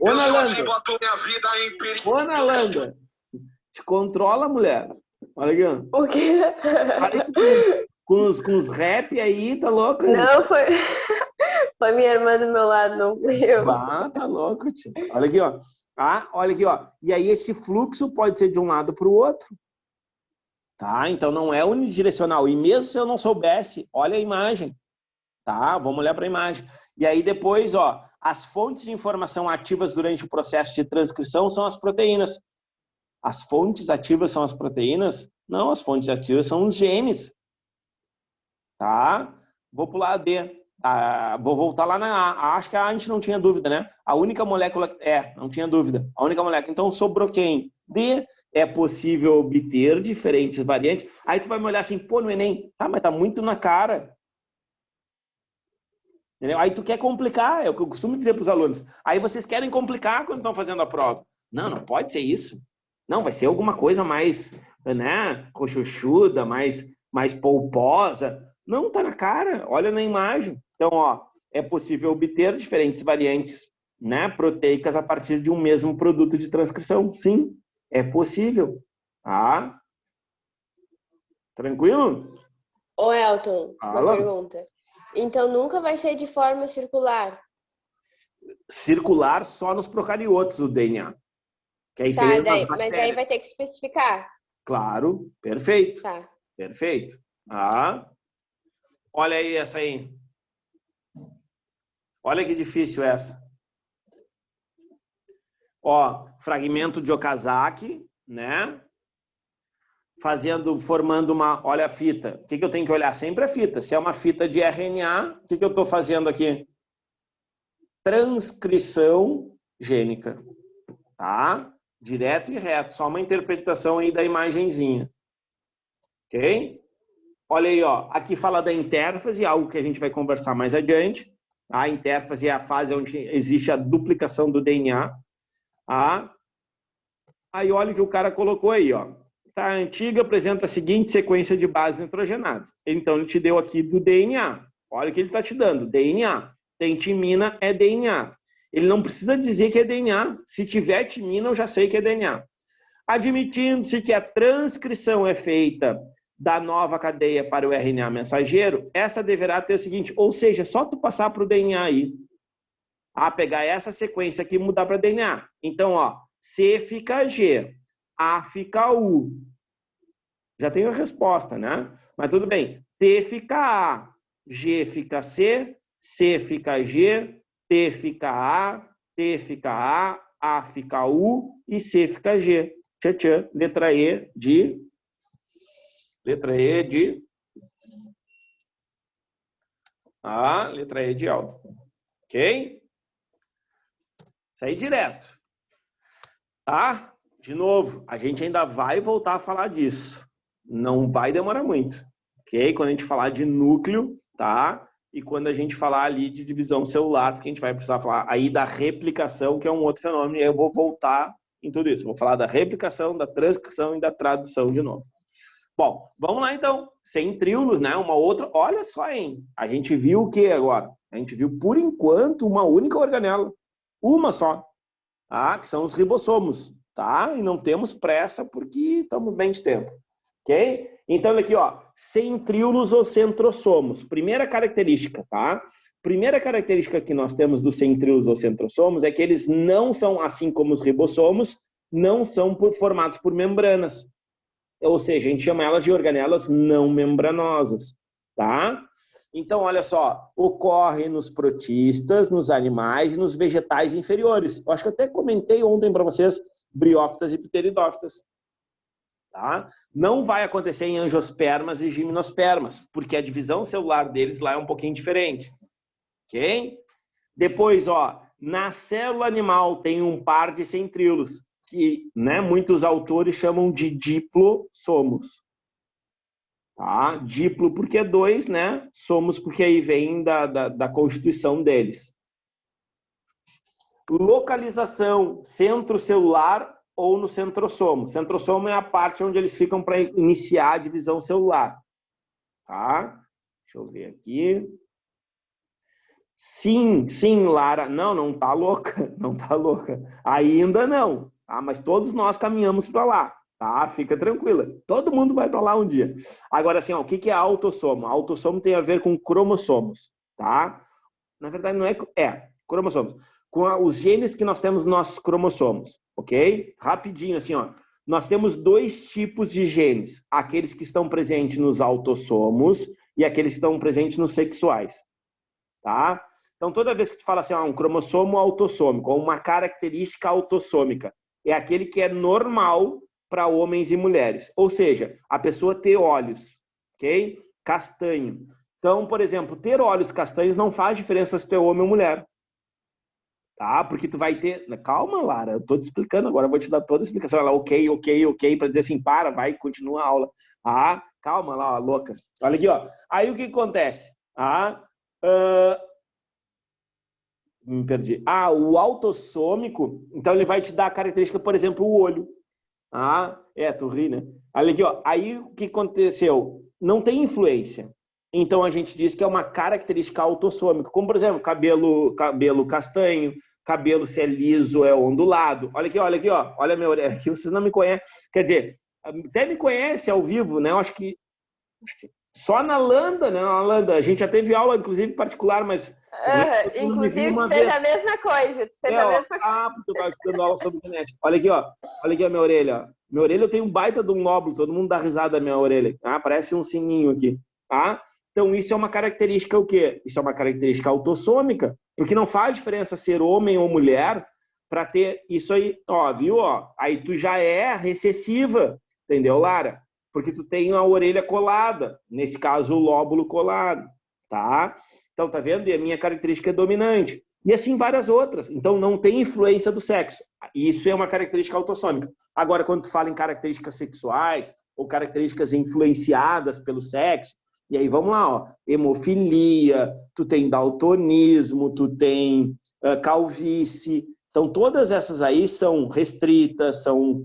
Ô, Nalanda. Te controla, mulher. Olha aqui, ó. O quê? Olha aqui, com os rap aí, tá louca? Não, foi minha irmã do meu lado, não fui eu. Tá louco, tio. Olha aqui, ó. Olha aqui, ó. E aí esse fluxo pode ser de um lado para o outro. Tá? Então não é unidirecional. E mesmo se eu não soubesse, olha a imagem. Tá? Vamos olhar para a imagem. E aí depois, ó, as fontes de informação ativas durante o processo de transcrição são as proteínas. As fontes ativas são as proteínas? Não, as fontes ativas são os genes. Tá? Vou pular a D. Vou voltar lá na A. Acho que a gente não tinha dúvida, né? A única molécula... não tinha dúvida. A única molécula. Então sobrou quem? D. É possível obter diferentes variantes. Aí tu vai me olhar assim, pô, no Enem, mas tá muito na cara. Entendeu? Aí tu quer complicar, é o que eu costumo dizer para os alunos. Aí vocês querem complicar quando estão fazendo a prova. Não pode ser isso. Não, vai ser alguma coisa mais, né, coxuchuda, mais polposa. Não, tá na cara, olha na imagem. Então, ó, é possível obter diferentes variantes, né, proteicas a partir de um mesmo produto de transcrição. Sim. É possível. Tranquilo? Ô, Elton, Fala. uma pergunta. Então nunca vai ser de forma circular? Circular só nos procariotos o DNA. Que aí Mas aí vai ter que especificar. Claro, perfeito. Tá. Perfeito. Olha aí essa aí. Olha que difícil essa. Ó, fragmento de Okazaki, né? Formando olha a fita. O que eu tenho que olhar? Sempre a fita. Se é uma fita de RNA, o que eu estou fazendo aqui? Transcrição gênica. Tá? Direto e reto. Só uma interpretação aí da imagenzinha. Ok? Olha aí, ó. Aqui fala da intérfase, algo que a gente vai conversar mais adiante. A intérfase é a fase onde existe a duplicação do DNA. Aí olha o que o cara colocou aí, ó. tá antiga, apresenta a seguinte sequência de bases nitrogenadas. Então, ele te deu aqui do DNA. Olha o que ele está te dando. DNA. Tem timina, é DNA. Ele não precisa dizer que é DNA. Se tiver timina, eu já sei que é DNA. Admitindo-se que a transcrição é feita da nova cadeia para o RNA mensageiro, essa deverá ter o seguinte, ou seja, só tu passar para o DNA aí, pegar essa sequência aqui e mudar para DNA. Então, ó, C fica G, A fica U. Já tenho a resposta, né? Mas tudo bem. T fica A, G fica C, C fica G, T fica A, T fica A fica U e C fica G. Tchã, tchã. Letra E de... Letra E de... letra E de alto. Ok? Isso aí direto. Tá? De novo, a gente ainda vai voltar a falar disso. Não vai demorar muito. Ok? Quando a gente falar de núcleo, tá? E quando a gente falar ali de divisão celular, porque a gente vai precisar falar aí da replicação, que é um outro fenômeno, e aí eu vou voltar em tudo isso. Vou falar da replicação, da transcrição e da tradução de novo. Bom, vamos lá então. Centríolos, né? Uma outra... Olha só, hein? A gente viu o que agora? A gente viu, por enquanto, uma única organela. Uma só. Tá? Que são os ribossomos. Tá? E não temos pressa porque estamos bem de tempo. Ok? Então, olha aqui, ó. Centríolos ou centrossomos. Primeira característica, tá? Primeira característica que nós temos dos centríolos ou centrossomos é que eles não são, assim como os ribossomos, não são formados por membranas. Ou seja, a gente chama elas de organelas não membranosas, tá? Então, olha só, ocorre nos protistas, nos animais e nos vegetais inferiores. Eu acho que eu até comentei ontem para vocês, briófitas e pteridófitas. Tá? Não vai acontecer em angiospermas e gimnospermas, porque a divisão celular deles lá é um pouquinho diferente. Ok? Depois, ó, na célula animal tem um par de centríolos, que, né, muitos autores chamam de diplossomos. Tá? Diplo porque é 2, né? Somos porque aí vem da constituição deles. Localização centrocelular ou no centrossomo. Centrossomo é a parte onde eles ficam para iniciar a divisão celular. Tá? Deixa eu ver aqui. Sim, Lara. Não tá louca. Não tá louca. Ainda não. Tá? Mas todos nós caminhamos para lá. Tá? Fica tranquila. Todo mundo vai para lá um dia. Agora, assim, ó, o que é autossomo? Autossomo tem a ver com cromossomos. Tá? Na verdade, não é... cromossomos. Com os genes que nós temos nos nossos cromossomos. Ok? Rapidinho, assim, ó. Nós temos 2 tipos de genes. Aqueles que estão presentes nos autossomos e aqueles que estão presentes nos sexuais. Tá? Então, toda vez que tu fala assim, um cromossomo autossômico, ou uma característica autossômica, é aquele que é normal para homens e mulheres. Ou seja, a pessoa ter olhos, ok? Castanho. Então, por exemplo, ter olhos castanhos não faz diferença se tu é homem ou mulher. Tá? Porque tu vai ter... Calma, Lara, eu tô te explicando agora, eu vou te dar toda a explicação. Ela, ok, para dizer assim, vai, continua a aula. Calma lá, louca. Olha aqui, ó. Aí o que acontece? Me perdi. O autossômico, então ele vai te dar a característica, por exemplo, o olho. Tu ri, né? Olha aqui, ó. Aí o que aconteceu? Não tem influência. Então a gente diz que é uma característica autossômica, como por exemplo, cabelo castanho, cabelo se é liso ou é ondulado. Olha aqui, ó. Olha a minha orelha aqui, vocês não me conhecem. Quer dizer, até me conhece ao vivo, né? Eu acho que só na Landa, né? Na Landa. A gente já teve aula, inclusive, particular, mas... inclusive, tu fez a mesma coisa. Tu fez a mesma coisa. Porque eu estava estudando aula sobre genética. Olha aqui, ó. Olha aqui a minha orelha. Ó. Minha orelha eu tenho um baita de um nóbulo. Todo mundo dá risada da minha orelha. Parece um sininho aqui. Então, isso é uma característica o quê? Isso é uma característica autossômica, porque não faz diferença ser homem ou mulher para ter isso aí. Ó, viu? Ó, aí tu já é recessiva, entendeu, Lara? Porque tu tem a orelha colada, nesse caso o lóbulo colado, tá? Então, tá vendo? E a minha característica é dominante. E assim várias outras. Então, não tem influência do sexo. Isso é uma característica autossômica. Agora, quando tu fala em características sexuais ou características influenciadas pelo sexo, e aí vamos lá, ó, hemofilia, tu tem daltonismo, tu tem calvície. Então, todas essas aí são restritas, são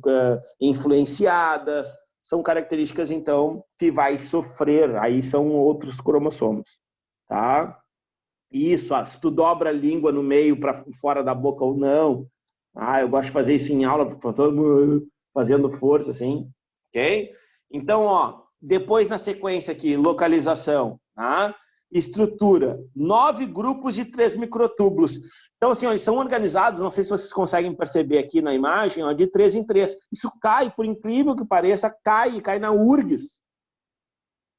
influenciadas, são características, então, que vai sofrer, aí são outros cromossomos, tá? Isso, se tu dobra a língua no meio para fora da boca ou não. Eu gosto de fazer isso em aula, todo mundo fazendo força, assim, ok? Então, ó, depois na sequência aqui, localização, tá? Estrutura, 9 grupos de 3 microtúbulos. Então, assim, ó, eles são organizados, não sei se vocês conseguem perceber aqui na imagem, ó, de 3 em 3. Isso cai, por incrível que pareça, cai na URGS.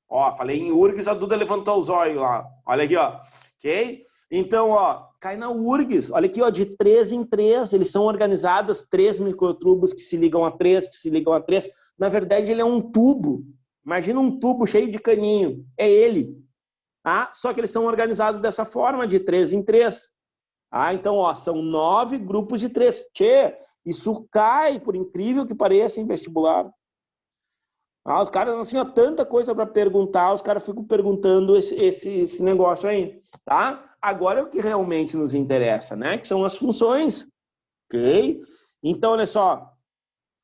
Ó, falei em URGS, a Duda levantou os olhos lá. Olha aqui, ó. Ok? Então, ó, cai na URGS. Olha aqui, ó, de 3 em 3. Eles são organizados, 3 microtubos que se ligam a 3, que se ligam a 3. Na verdade, ele é um tubo. Imagina um tubo cheio de caninho. É ele. Só que eles são organizados dessa forma, de 3 em 3. Então, ó, são 9 grupos de 3. Tchê, isso cai, por incrível que pareça, em vestibular. Os caras, assim, ó, tanta coisa para perguntar, os caras ficam perguntando esse negócio aí, tá? Agora é o que realmente nos interessa, né? Que são as funções, ok? Então, olha só,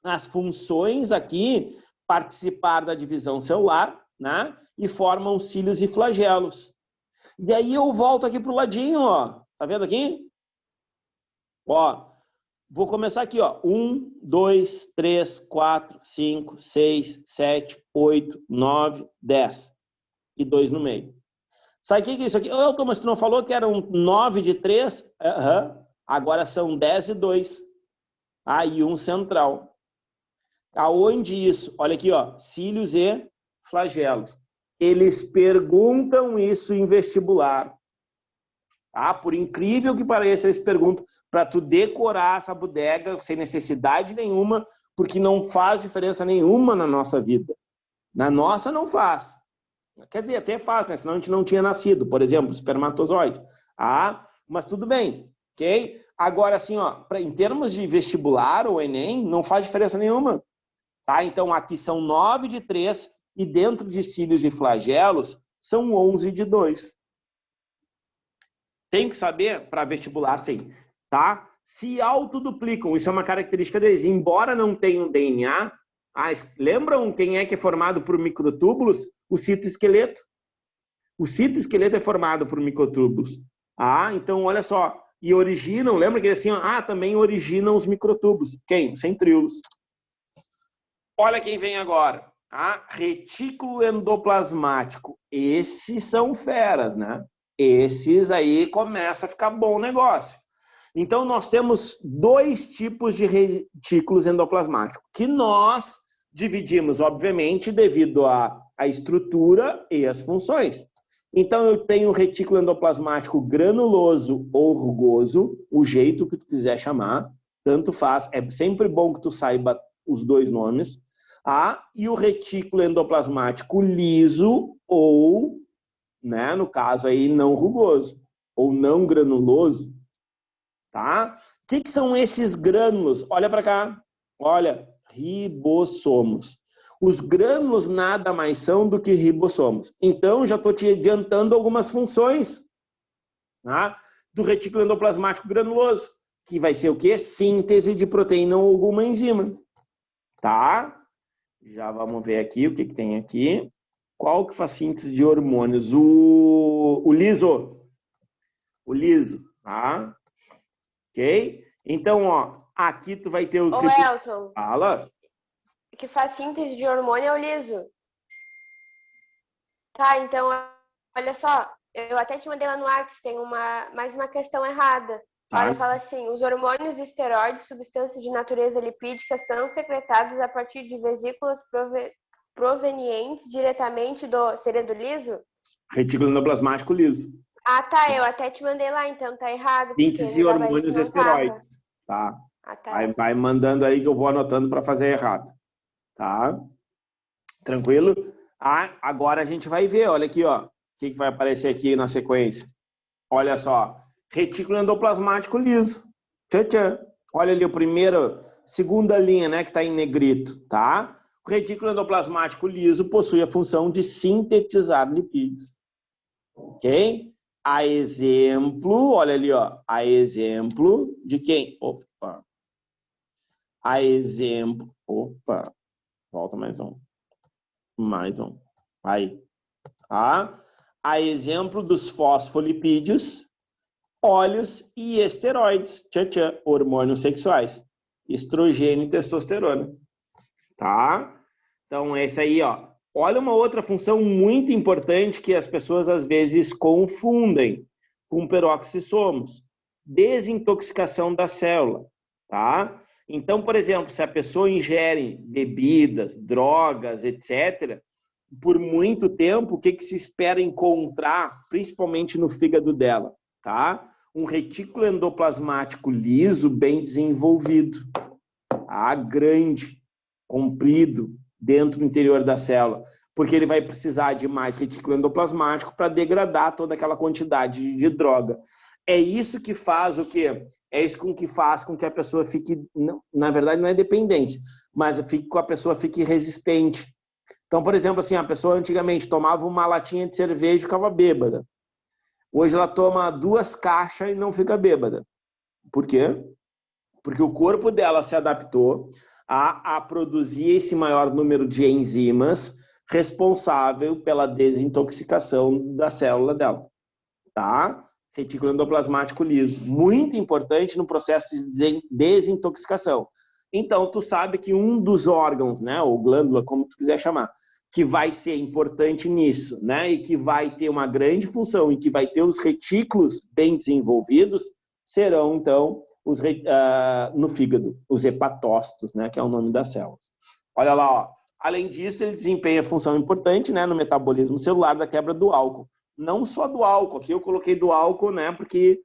as funções aqui, participar da divisão celular, né? E formam cílios e flagelos. E aí eu volto aqui pro ladinho, ó. Tá vendo aqui? Ó, vou começar aqui, ó. 1, 2, 3, 4, 5, 6, 7, 8, 9, 10. E 2 no meio. Sabe o que é isso aqui? Thomas, tu não falou que eram 9 de 3? Agora são 10 e 2. E um central. Aonde isso? Olha aqui, ó. Cílios e flagelos. Eles perguntam isso em vestibular. Por incrível que pareça, eles perguntam para tu decorar essa bodega sem necessidade nenhuma, porque não faz diferença nenhuma na nossa vida. Na nossa não faz. Quer dizer, até faz, né? Senão a gente não tinha nascido, por exemplo, espermatozoide. Mas tudo bem, ok? Agora, assim, ó, em termos de vestibular ou Enem, não faz diferença nenhuma. Então, aqui são 9 de 3 e dentro de cílios e flagelos são 11 de 2. Tem que saber para vestibular, sim. Tá? Se autoduplicam, isso é uma característica deles. Embora não tenham DNA, lembram quem é que é formado por microtúbulos? O citoesqueleto. O citoesqueleto é formado por microtúbulos. Então, olha só. E originam, lembra que assim, também originam os microtúbulos. Quem? Os centríolos. Olha quem vem agora. Retículo endoplasmático. Esses são feras, né? Esses aí começa a ficar bom o negócio. Então, nós temos 2 tipos de retículos endoplasmáticos, que nós dividimos, obviamente, devido à estrutura e às funções. Então, eu tenho o retículo endoplasmático granuloso ou rugoso, o jeito que tu quiser chamar, tanto faz. É sempre bom que tu saiba os 2 nomes. E o retículo endoplasmático liso ou, né, no caso aí, não rugoso ou não granuloso. Tá? O que são esses grânulos? Olha para cá. Olha, ribossomos. Os grânulos nada mais são do que ribossomos. Então, já estou te adiantando algumas funções, tá? Do retículo endoplasmático granuloso, que vai ser o quê? Síntese de proteína ou alguma enzima. Tá? Já vamos ver aqui o que tem aqui. Qual que faz síntese de hormônios? O liso. O liso, tá? Ok? Então, ó, aqui tu vai ter os... Elton. Fala. O que faz síntese de hormônio é o liso. Tá, então, olha só. Eu até te mandei lá no WhatsApp, tem mais uma questão errada. Olha, fala assim, os hormônios e esteroides, substâncias de natureza lipídica, são secretados a partir de vesículas provenientes diretamente do... Seria do liso? Retículo endoplasmático liso. Tá, eu até te mandei lá, então tá errado. Síntese de hormônios e esteroides. Tá? Tá. Vai mandando aí que eu vou anotando para fazer errado. Tá? Tranquilo? Agora a gente vai ver, olha aqui, ó. O que vai aparecer aqui na sequência? Olha só. Retículo endoplasmático liso. Tchan, tchan. Olha ali segunda linha, né, que está em negrito, tá? O retículo endoplasmático liso possui a função de sintetizar lipídios. Ok? A exemplo, olha ali, ó. A exemplo de quem? A exemplo. Volta mais um. Mais um. Aí. Tá? A exemplo dos fosfolipídios, óleos e esteroides. Tchan, hormônios sexuais. Estrogênio e testosterona. Tá? Então, esse aí, ó. Olha uma outra função muito importante que as pessoas às vezes confundem com peroxissomos. Desintoxicação da célula, tá? Então, por exemplo, se a pessoa ingere bebidas, drogas, etc., por muito tempo, o que se espera encontrar, principalmente no fígado dela, tá? Um retículo endoplasmático liso, bem desenvolvido, tá? Grande, comprido, dentro do interior da célula, porque ele vai precisar de mais retículo endoplasmático para degradar toda aquela quantidade de droga. É isso que faz o quê? É isso que faz com que a pessoa fique, não, na verdade não é dependente, mas a pessoa fique resistente. Então, por exemplo, assim, a pessoa antigamente tomava uma latinha de cerveja e ficava bêbada. Hoje ela toma 2 caixas e não fica bêbada. Por quê? Porque o corpo dela se adaptou a produzir esse maior número de enzimas responsável pela desintoxicação da célula dela, tá? Retículo endoplasmático liso, muito importante no processo de desintoxicação. Então, tu sabe que um dos órgãos, né, ou glândula, como tu quiser chamar, que vai ser importante nisso, né, e que vai ter uma grande função e que vai ter os retículos bem desenvolvidos, serão, então, no fígado, os hepatócitos, né, que é o nome das células. Olha lá, ó. Além disso, ele desempenha função importante, né, no metabolismo celular da quebra do álcool. Não só do álcool, aqui eu coloquei do álcool, né, porque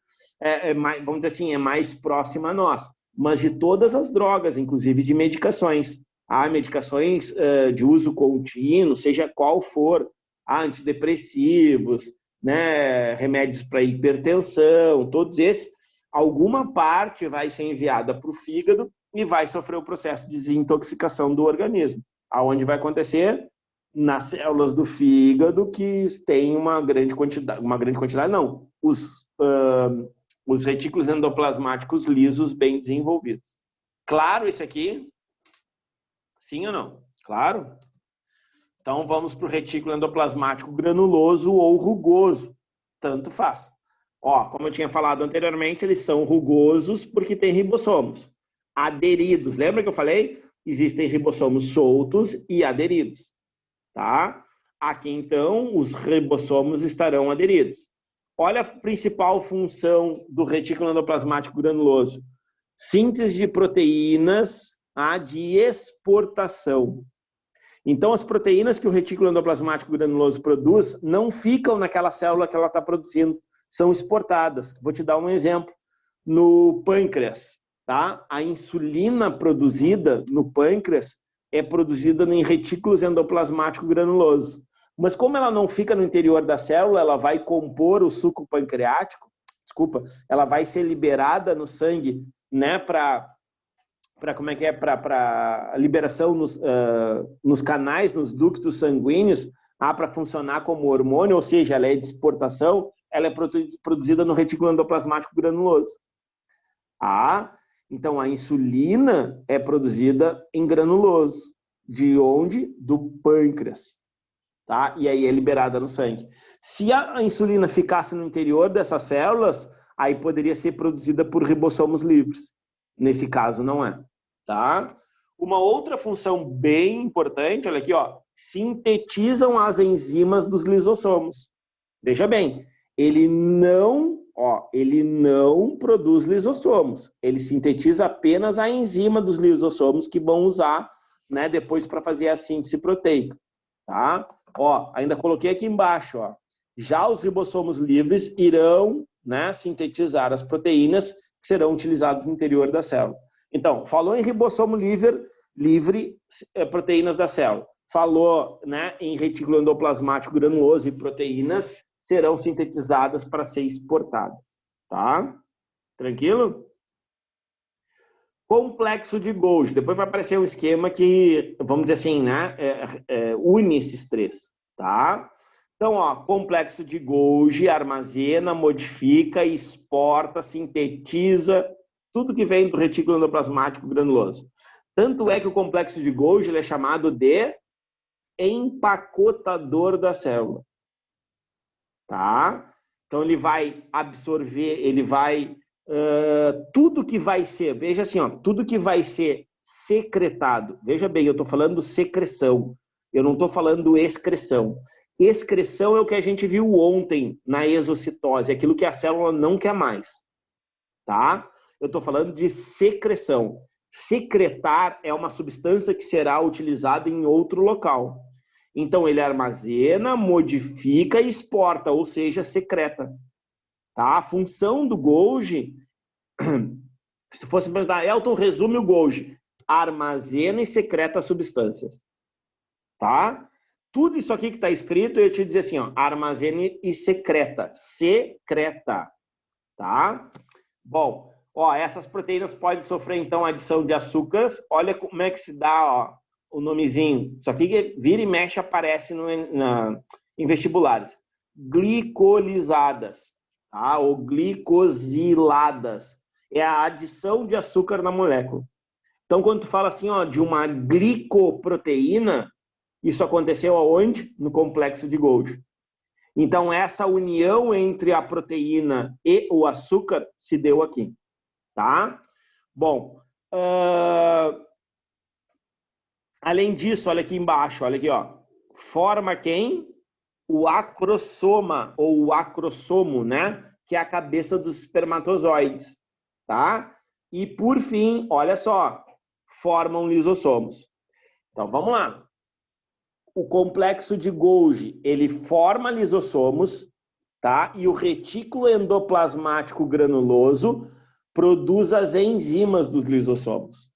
mais, vamos dizer assim, é mais próxima a nós, mas de todas as drogas, inclusive de medicações. Há medicações de uso contínuo, seja qual for, antidepressivos, né, remédios para hipertensão, todos esses, alguma parte vai ser enviada para o fígado e vai sofrer o processo de desintoxicação do organismo. Aonde vai acontecer? Nas células do fígado que tem uma grande quantidade não, os retículos endoplasmáticos lisos bem desenvolvidos. Claro isso aqui? Sim ou não? Claro? Então vamos para o retículo endoplasmático granuloso ou rugoso. Tanto faz. Ó, como eu tinha falado anteriormente, eles são rugosos porque têm ribossomos aderidos. Lembra que eu falei? Existem ribossomos soltos e aderidos. Tá? Aqui, então, os ribossomos estarão aderidos. Olha a principal função do retículo endoplasmático granuloso. Síntese de proteínas de exportação. Então, as proteínas que o retículo endoplasmático granuloso produz não ficam naquela célula que ela está produzindo, são exportadas. Vou te dar um exemplo. No pâncreas, tá? A insulina produzida no pâncreas é produzida em retículos endoplasmático granuloso. Mas como ela não fica no interior da célula, ela vai compor o suco pancreático, ela vai ser liberada no sangue, né, para liberação nos canais, nos ductos sanguíneos, para funcionar como hormônio, ou seja, ela é de exportação, ela é produzida no retículo endoplasmático granuloso. Então, a insulina é produzida em granuloso. De onde? Do pâncreas. Tá? E aí é liberada no sangue. Se a insulina ficasse no interior dessas células, aí poderia ser produzida por ribossomos livres. Nesse caso, não é. Tá? Uma outra função bem importante, olha aqui, ó, sintetizam as enzimas dos lisossomos. Veja bem, ele não produz lisossomos. Ele sintetiza apenas a enzima dos lisossomos que vão usar, né, depois para fazer a síntese proteica. Tá? Ó, ainda coloquei aqui embaixo. Ó. Já os ribossomos livres irão, né, sintetizar as proteínas que serão utilizadas no interior da célula. Então, falou em ribossomo livre, proteínas da célula. Falou, né, em retículo endoplasmático granuloso e proteínas serão sintetizadas para ser exportadas. Tá? Tranquilo? Complexo de Golgi. Depois vai aparecer um esquema que, vamos dizer assim, né, une esses três. Tá? Então, ó, complexo de Golgi armazena, modifica, exporta, sintetiza tudo que vem do retículo endoplasmático granuloso. Tanto é que o complexo de Golgi ele é chamado de empacotador da célula. Tá? Então, ele vai absorver, ele vai... tudo que vai ser, veja assim, ó, tudo que vai ser secretado, veja bem, eu estou falando secreção, eu não estou falando excreção. Excreção é o que a gente viu ontem na exocitose, aquilo que a célula não quer mais. Tá? Eu estou falando de secreção. Secretar é uma substância que será utilizada em outro local. Então, ele armazena, modifica e exporta, ou seja, secreta. Tá? A função do Golgi, se tu fosse perguntar, Elton, resume o Golgi. Armazena e secreta substâncias. Tá? Tudo isso aqui que está escrito, eu ia te dizer assim, ó, armazena e secreta. Secreta. Tá? Bom, ó, essas proteínas podem sofrer, então, adição de açúcares. Olha como é que se dá, ó, o nomezinho. Isso aqui vira e mexe aparece em vestibulares. Glicolizadas, tá? Ou glicosiladas. É a adição de açúcar na molécula. Então, quando tu fala assim, ó, de uma glicoproteína, isso aconteceu aonde? No complexo de Golgi. Então, essa união entre a proteína e o açúcar se deu aqui. Tá? Bom, além disso, olha aqui embaixo, olha aqui, ó. Forma quem? O acrosoma, ou o acrossomo, né? Que é a cabeça dos espermatozoides, tá? E, por fim, olha só, formam lisossomos. Então, vamos lá. O complexo de Golgi, ele forma lisossomos, tá? E o retículo endoplasmático granuloso produz as enzimas dos lisossomos.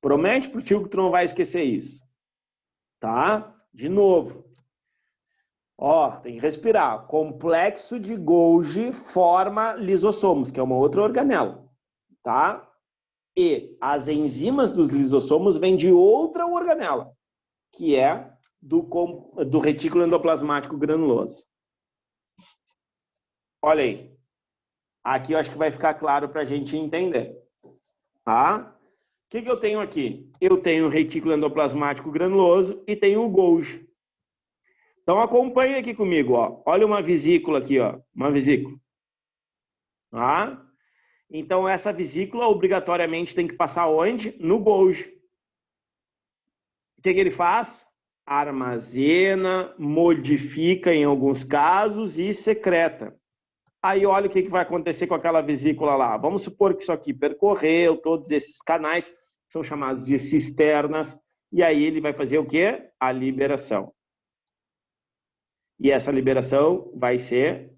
Promete pro tio que tu não vai esquecer isso. Tá? De novo. Ó, tem que respirar. Complexo de Golgi forma lisossomos, que é uma outra organela. Tá? E as enzimas dos lisossomos vêm de outra organela, que é do retículo endoplasmático granuloso. Olha aí. Aqui eu acho que vai ficar claro para a gente entender. Tá? O que eu tenho aqui? Eu tenho o retículo endoplasmático granuloso e tenho o Golgi. Então acompanhe aqui comigo. Ó. Olha uma vesícula aqui. Ó. Uma vesícula. Tá? Então essa vesícula obrigatoriamente tem que passar onde? No Golgi. O que ele faz? Armazena, modifica em alguns casos e secreta. Aí olha o que vai acontecer com aquela vesícula lá. Vamos supor que isso aqui percorreu todos esses canais, que são chamados de cisternas, e aí ele vai fazer o quê? A liberação. E essa liberação vai ser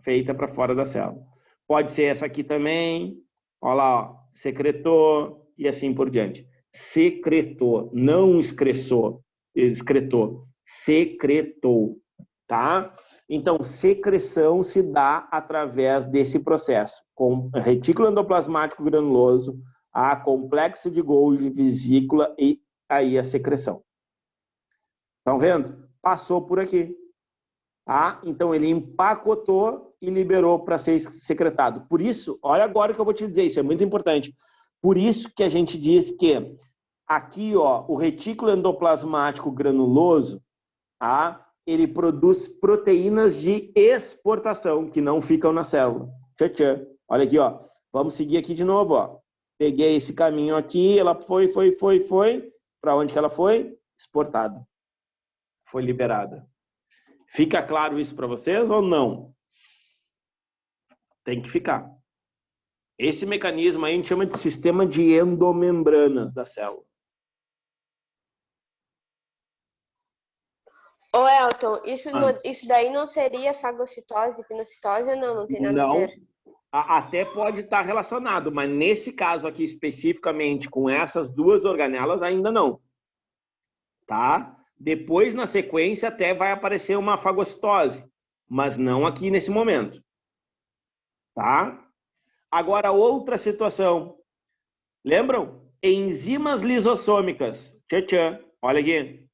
feita para fora da célula. Pode ser essa aqui também, olha lá, ó, secretou e assim por diante. Secretou, não excretou, secretou, tá? Então, secreção se dá através desse processo, com retículo endoplasmático granuloso, a complexo de Golgi, vesícula e aí a secreção. Estão vendo? Passou por aqui. Tá? Então, ele empacotou e liberou para ser secretado. Por isso, olha agora que eu vou te dizer, isso é muito importante. Por isso que a gente diz que aqui, ó, o retículo endoplasmático granuloso, tá? Ele produz proteínas de exportação que não ficam na célula. Tchau, tchau. Olha aqui, ó. Vamos seguir aqui de novo, ó. Peguei esse caminho aqui, ela foi. Para onde que ela foi? Exportada. Foi liberada. Fica claro isso para vocês ou não? Tem que ficar. Esse mecanismo aí a gente chama de sistema de endomembranas da célula. Ô Elton, isso daí não seria fagocitose, pinocitose ou não? Não tem nada a ver? Até pode estar relacionado, mas nesse caso aqui especificamente com essas duas organelas ainda não. Tá? Depois na sequência até vai aparecer uma fagocitose, mas não aqui nesse momento. Tá? Agora outra situação. Lembram? Enzimas lisossômicas. Tchan, olha aqui.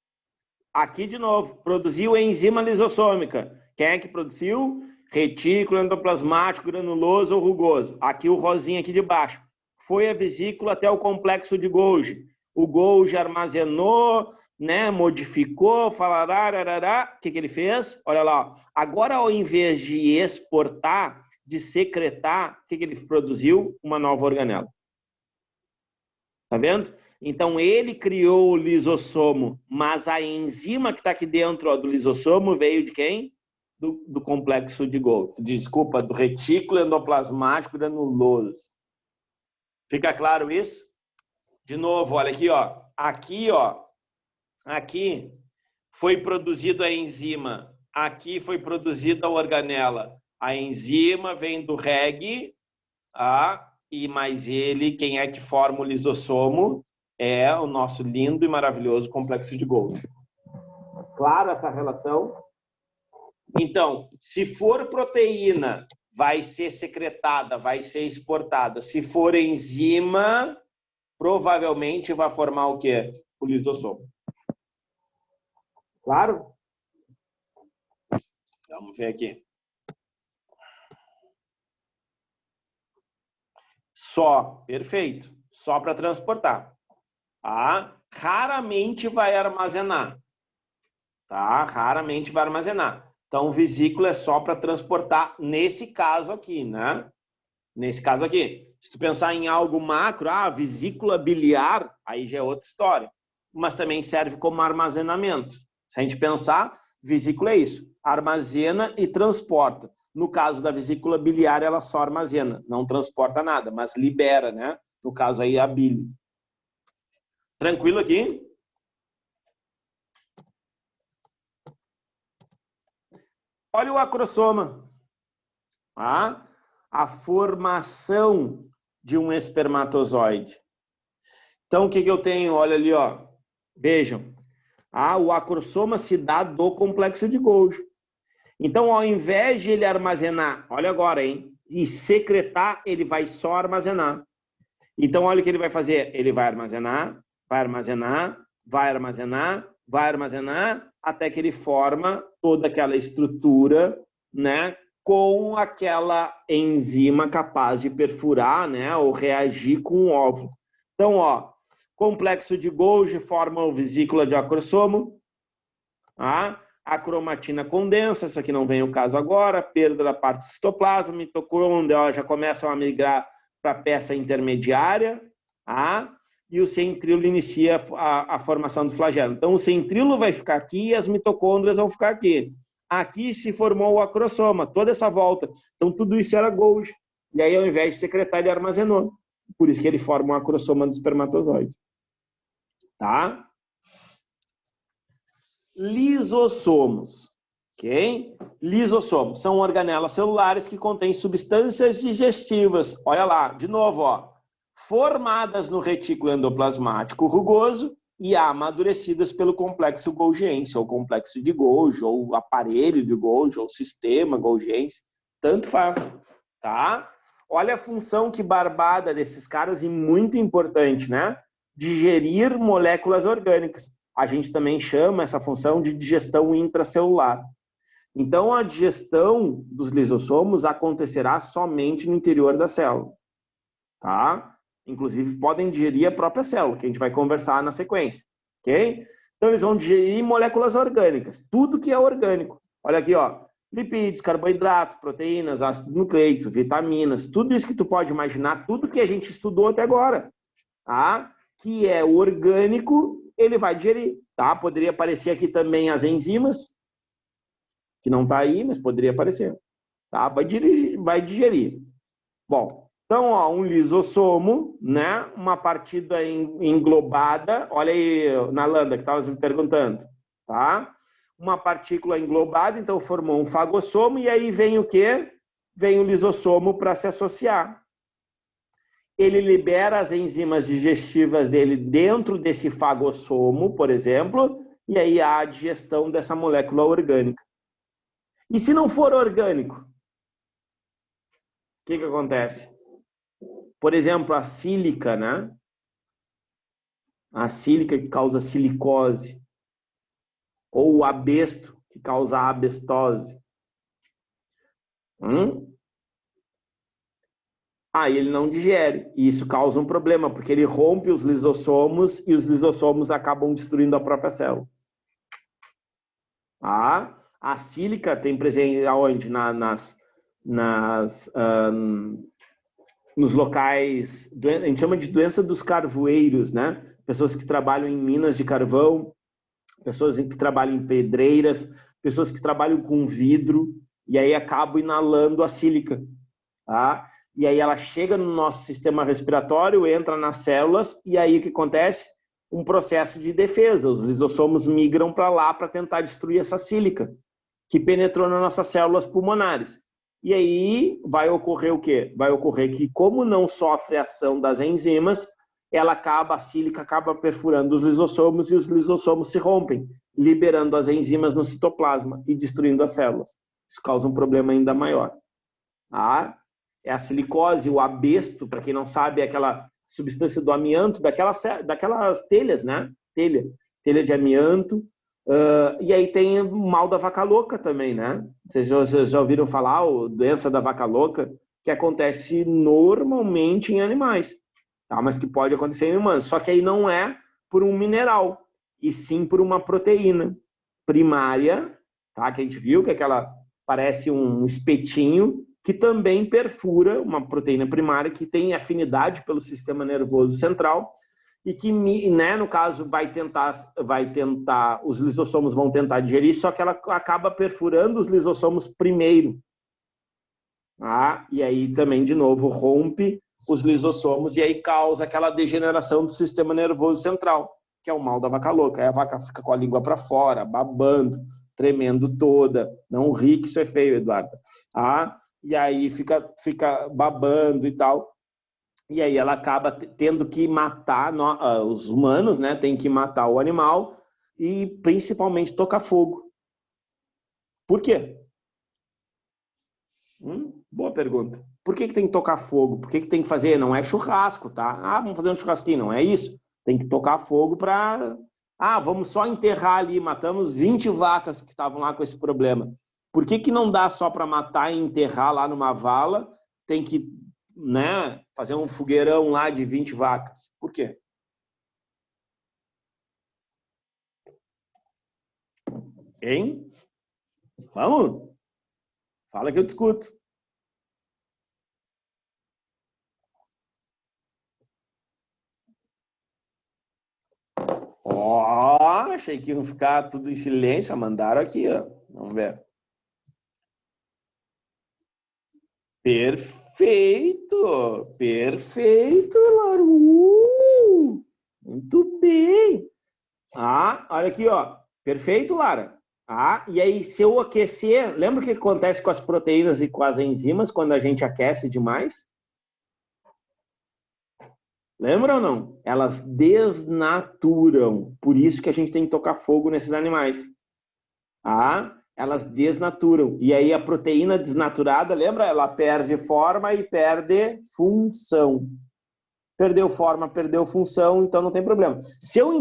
Aqui de novo, produziu enzima lisossômica. Quem é que produziu? Retículo endoplasmático granuloso ou rugoso. Aqui o rosinha aqui de baixo. Foi a vesícula até o complexo de Golgi. O Golgi armazenou, né, modificou, falará, o que ele fez? Olha lá, agora ao invés de exportar, de secretar, o que ele produziu? Uma nova organela. Tá vendo? Então ele criou o lisossomo, mas a enzima que está aqui dentro, ó, do lisossomo veio de quem? Do complexo de Golgi. Desculpa, do retículo endoplasmático granuloso. Fica claro isso? De novo, olha aqui, ó. Aqui foi produzida a enzima. Aqui foi produzida a organela. A enzima vem do reg, e mais ele, quem é que forma o lisossomo? É o nosso lindo e maravilhoso complexo de Golgi. Claro essa relação? Então, se for proteína, vai ser secretada, vai ser exportada. Se for enzima, provavelmente vai formar o quê? O lisossomo. Claro? Vamos ver aqui. Só, perfeito. Só para transportar. Tá? Raramente vai armazenar. Tá? Raramente vai armazenar. Então, vesícula é só para transportar nesse caso aqui, né? Nesse caso aqui. Se tu pensar em algo macro, vesícula biliar, aí já é outra história. Mas também serve como armazenamento. Se a gente pensar, vesícula é isso. Armazena e transporta. No caso da vesícula biliar, ela só armazena. Não transporta nada, mas libera, né? No caso aí, a bile. Tranquilo aqui? Olha o acrossoma. A formação de um espermatozoide. Então, o que eu tenho? Olha ali, ó. Vejam. O acrossoma se dá do complexo de Golgi. Então, ao invés de ele armazenar, olha agora, hein? E secretar, ele vai só armazenar. Então, olha o que ele vai fazer. Ele vai armazenar, vai armazenar, vai armazenar, vai armazenar, até que ele forma toda aquela estrutura, né? Com aquela enzima capaz de perfurar, né? Ou reagir com o óvulo. Então, ó, complexo de Golgi forma a vesícula de acrossomo. A cromatina condensa, isso aqui não vem o caso agora, perda da parte do citoplasma, mitocôndria já começam a migrar para a peça intermediária, e o centríolo inicia a formação do flagelo. Então, o centríolo vai ficar aqui e as mitocôndrias vão ficar aqui. Aqui se formou o acrossoma, toda essa volta. Então, tudo isso era Golgi. E aí, ao invés de secretar, ele armazenou. Por isso que ele forma um acrossoma do espermatozoide. Tá? Lisossomos. Ok? Lisossomos são organelas celulares que contêm substâncias digestivas. Olha lá, de novo, ó. Formadas no retículo endoplasmático rugoso e amadurecidas pelo complexo golgiense, ou complexo de Golgi, ou aparelho de Golgi, ou sistema golgiense. Tanto faz. Tá? Olha a função que barbada desses caras e muito importante, né? Digerir moléculas orgânicas. A gente também chama essa função de digestão intracelular. Então, a digestão dos lisossomos acontecerá somente no interior da célula. Tá? Inclusive, podem digerir a própria célula, que a gente vai conversar na sequência. Ok? Então, eles vão digerir moléculas orgânicas. Tudo que é orgânico. Olha aqui, ó. Lipídios, carboidratos, proteínas, ácido nucleico, vitaminas. Tudo isso que tu pode imaginar, tudo que a gente estudou até agora. Tá? Que é orgânico, ele vai digerir, tá? Poderia aparecer aqui também as enzimas, que não está aí, mas poderia aparecer, tá? Vai digerir. Bom, então, ó, um lisossomo, né? Uma partida englobada, olha aí, Nalanda, que estava me perguntando, tá? Uma partícula englobada, então formou um fagossomo, e aí vem o quê? Vem o lisossomo para se associar. Ele libera as enzimas digestivas dele dentro desse fagossomo, por exemplo, e aí há a digestão dessa molécula orgânica. E se não for orgânico, o que acontece? Por exemplo, a sílica, né? A sílica que causa silicose. Ou o abesto, que causa abestose. Aí ele não digere. E isso causa um problema, porque ele rompe os lisossomos e os lisossomos acabam destruindo a própria célula. A sílica tem presente aonde? Nos locais, a gente chama de doença dos carvoeiros, né? Pessoas que trabalham em minas de carvão, pessoas que trabalham em pedreiras, pessoas que trabalham com vidro, e aí acabam inalando a sílica, tá? E aí ela chega no nosso sistema respiratório, entra nas células, e aí o que acontece? Um processo de defesa. Os lisossomos migram para lá para tentar destruir essa sílica que penetrou nas nossas células pulmonares. E aí vai ocorrer o quê? Vai ocorrer que, como não sofre ação das enzimas, a sílica acaba perfurando os lisossomos e os lisossomos se rompem, liberando as enzimas no citoplasma e destruindo as células. Isso causa um problema ainda maior. É a silicose, o abesto, para quem não sabe, é aquela substância do amianto, daquelas telhas, né? Telha de amianto. E aí tem o mal da vaca louca também, né? Vocês já ouviram falar, a doença da vaca louca, que acontece normalmente em animais, tá? Mas que pode acontecer em humanos. Só que aí não é por um mineral, e sim por uma proteína primária, tá? Que a gente viu, que é aquela parece um espetinho, que também perfura, uma proteína primária que tem afinidade pelo sistema nervoso central, e que, né, no caso, os lisossomos vão tentar digerir, só que ela acaba perfurando os lisossomos primeiro. E aí também, de novo, rompe os lisossomos e aí causa aquela degeneração do sistema nervoso central, que é o mal da vaca louca. Aí a vaca fica com a língua para fora, babando, tremendo toda. Não ri que isso é feio, Eduardo. E aí fica babando e tal. E aí ela acaba tendo que matar, os humanos, né? Tem que matar o animal e principalmente tocar fogo. Por quê? Boa pergunta. Por que tem que tocar fogo? Por que tem que fazer? Não é churrasco, tá? Vamos fazer um churrasquinho, não é isso. Tem que tocar fogo para... vamos só enterrar ali, matamos 20 vacas que estavam lá com esse problema. Por que não dá só para matar e enterrar lá numa vala? Tem que, né, fazer um fogueirão lá de 20 vacas. Por quê? Hein? Vamos? Fala que eu discuto. Achei que iam ficar tudo em silêncio. Mandaram aqui, ó. Vamos ver. Perfeito! Perfeito, Laru! Muito bem! Olha aqui, ó. Perfeito, Lara. E aí, se eu aquecer... Lembra o que acontece com as proteínas e com as enzimas quando a gente aquece demais? Lembra ou não? Elas desnaturam. Por isso que a gente tem que tocar fogo nesses animais. Elas desnaturam. E aí a proteína desnaturada, lembra? Ela perde forma e perde função. Perdeu forma, perdeu função, então não tem problema. Se eu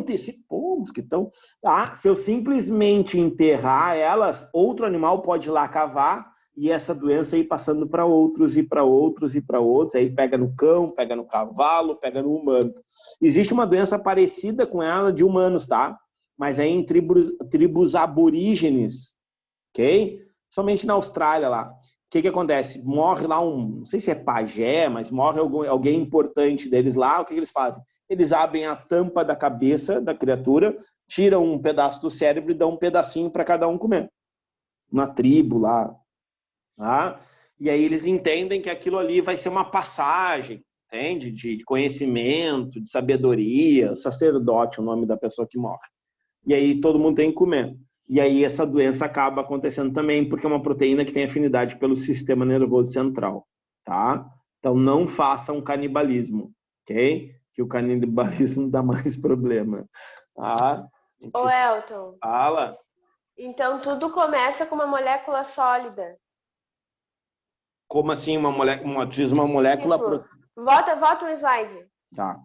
simplesmente enterrar elas, outro animal pode ir lá cavar e essa doença ir passando para outros e para outros e para outros. Aí pega no cão, pega no cavalo, pega no humano. Existe uma doença parecida com ela de humanos, tá? Mas é em tribos aborígenes, ok? Somente na Austrália lá. O que acontece? Morre lá não sei se é pajé, mas morre alguém importante deles lá. O que eles fazem? Eles abrem a tampa da cabeça da criatura, tiram um pedaço do cérebro e dão um pedacinho para cada um comer. Na tribo lá. E aí eles entendem que aquilo ali vai ser uma passagem, entende? De conhecimento, de sabedoria, sacerdote, o nome da pessoa que morre. E aí todo mundo tem que comer. E aí essa doença acaba acontecendo também porque é uma proteína que tem afinidade pelo sistema nervoso central, tá? Então não façam canibalismo, ok? Que o canibalismo dá mais problema, tá? Ô, Elton. Fala. Então tudo começa com uma molécula sólida. Como assim uma molécula? Diz uma molécula... Tipo, volta um slide. Tá.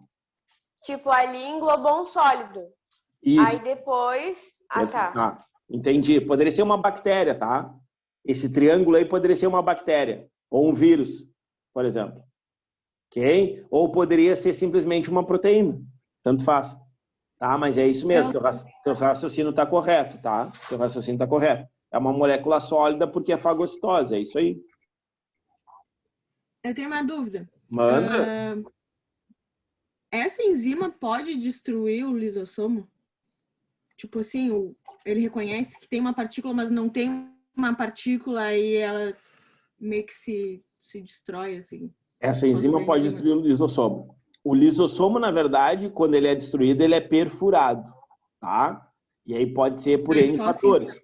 Tipo, ali englobou um sólido. Isso. Aí depois... tá. Entendi. Poderia ser uma bactéria, tá? Esse triângulo aí poderia ser uma bactéria. Ou um vírus, por exemplo. ok? Ou poderia ser simplesmente uma proteína, tanto faz. Tá? Mas é isso mesmo, teu raciocínio está correto, tá? Teu raciocínio está correto. É uma molécula sólida porque é fagocitose, é isso aí. Eu tenho uma dúvida. Manda. Essa enzima pode destruir o lisossomo? Tipo assim, ele reconhece que tem uma partícula, mas não tem uma partícula e ela meio que se destrói, assim. Essa enzima pode destruir o lisossomo. O lisossomo, na verdade, quando ele é destruído, ele é perfurado, tá? E aí pode ser por N fatores. Assim.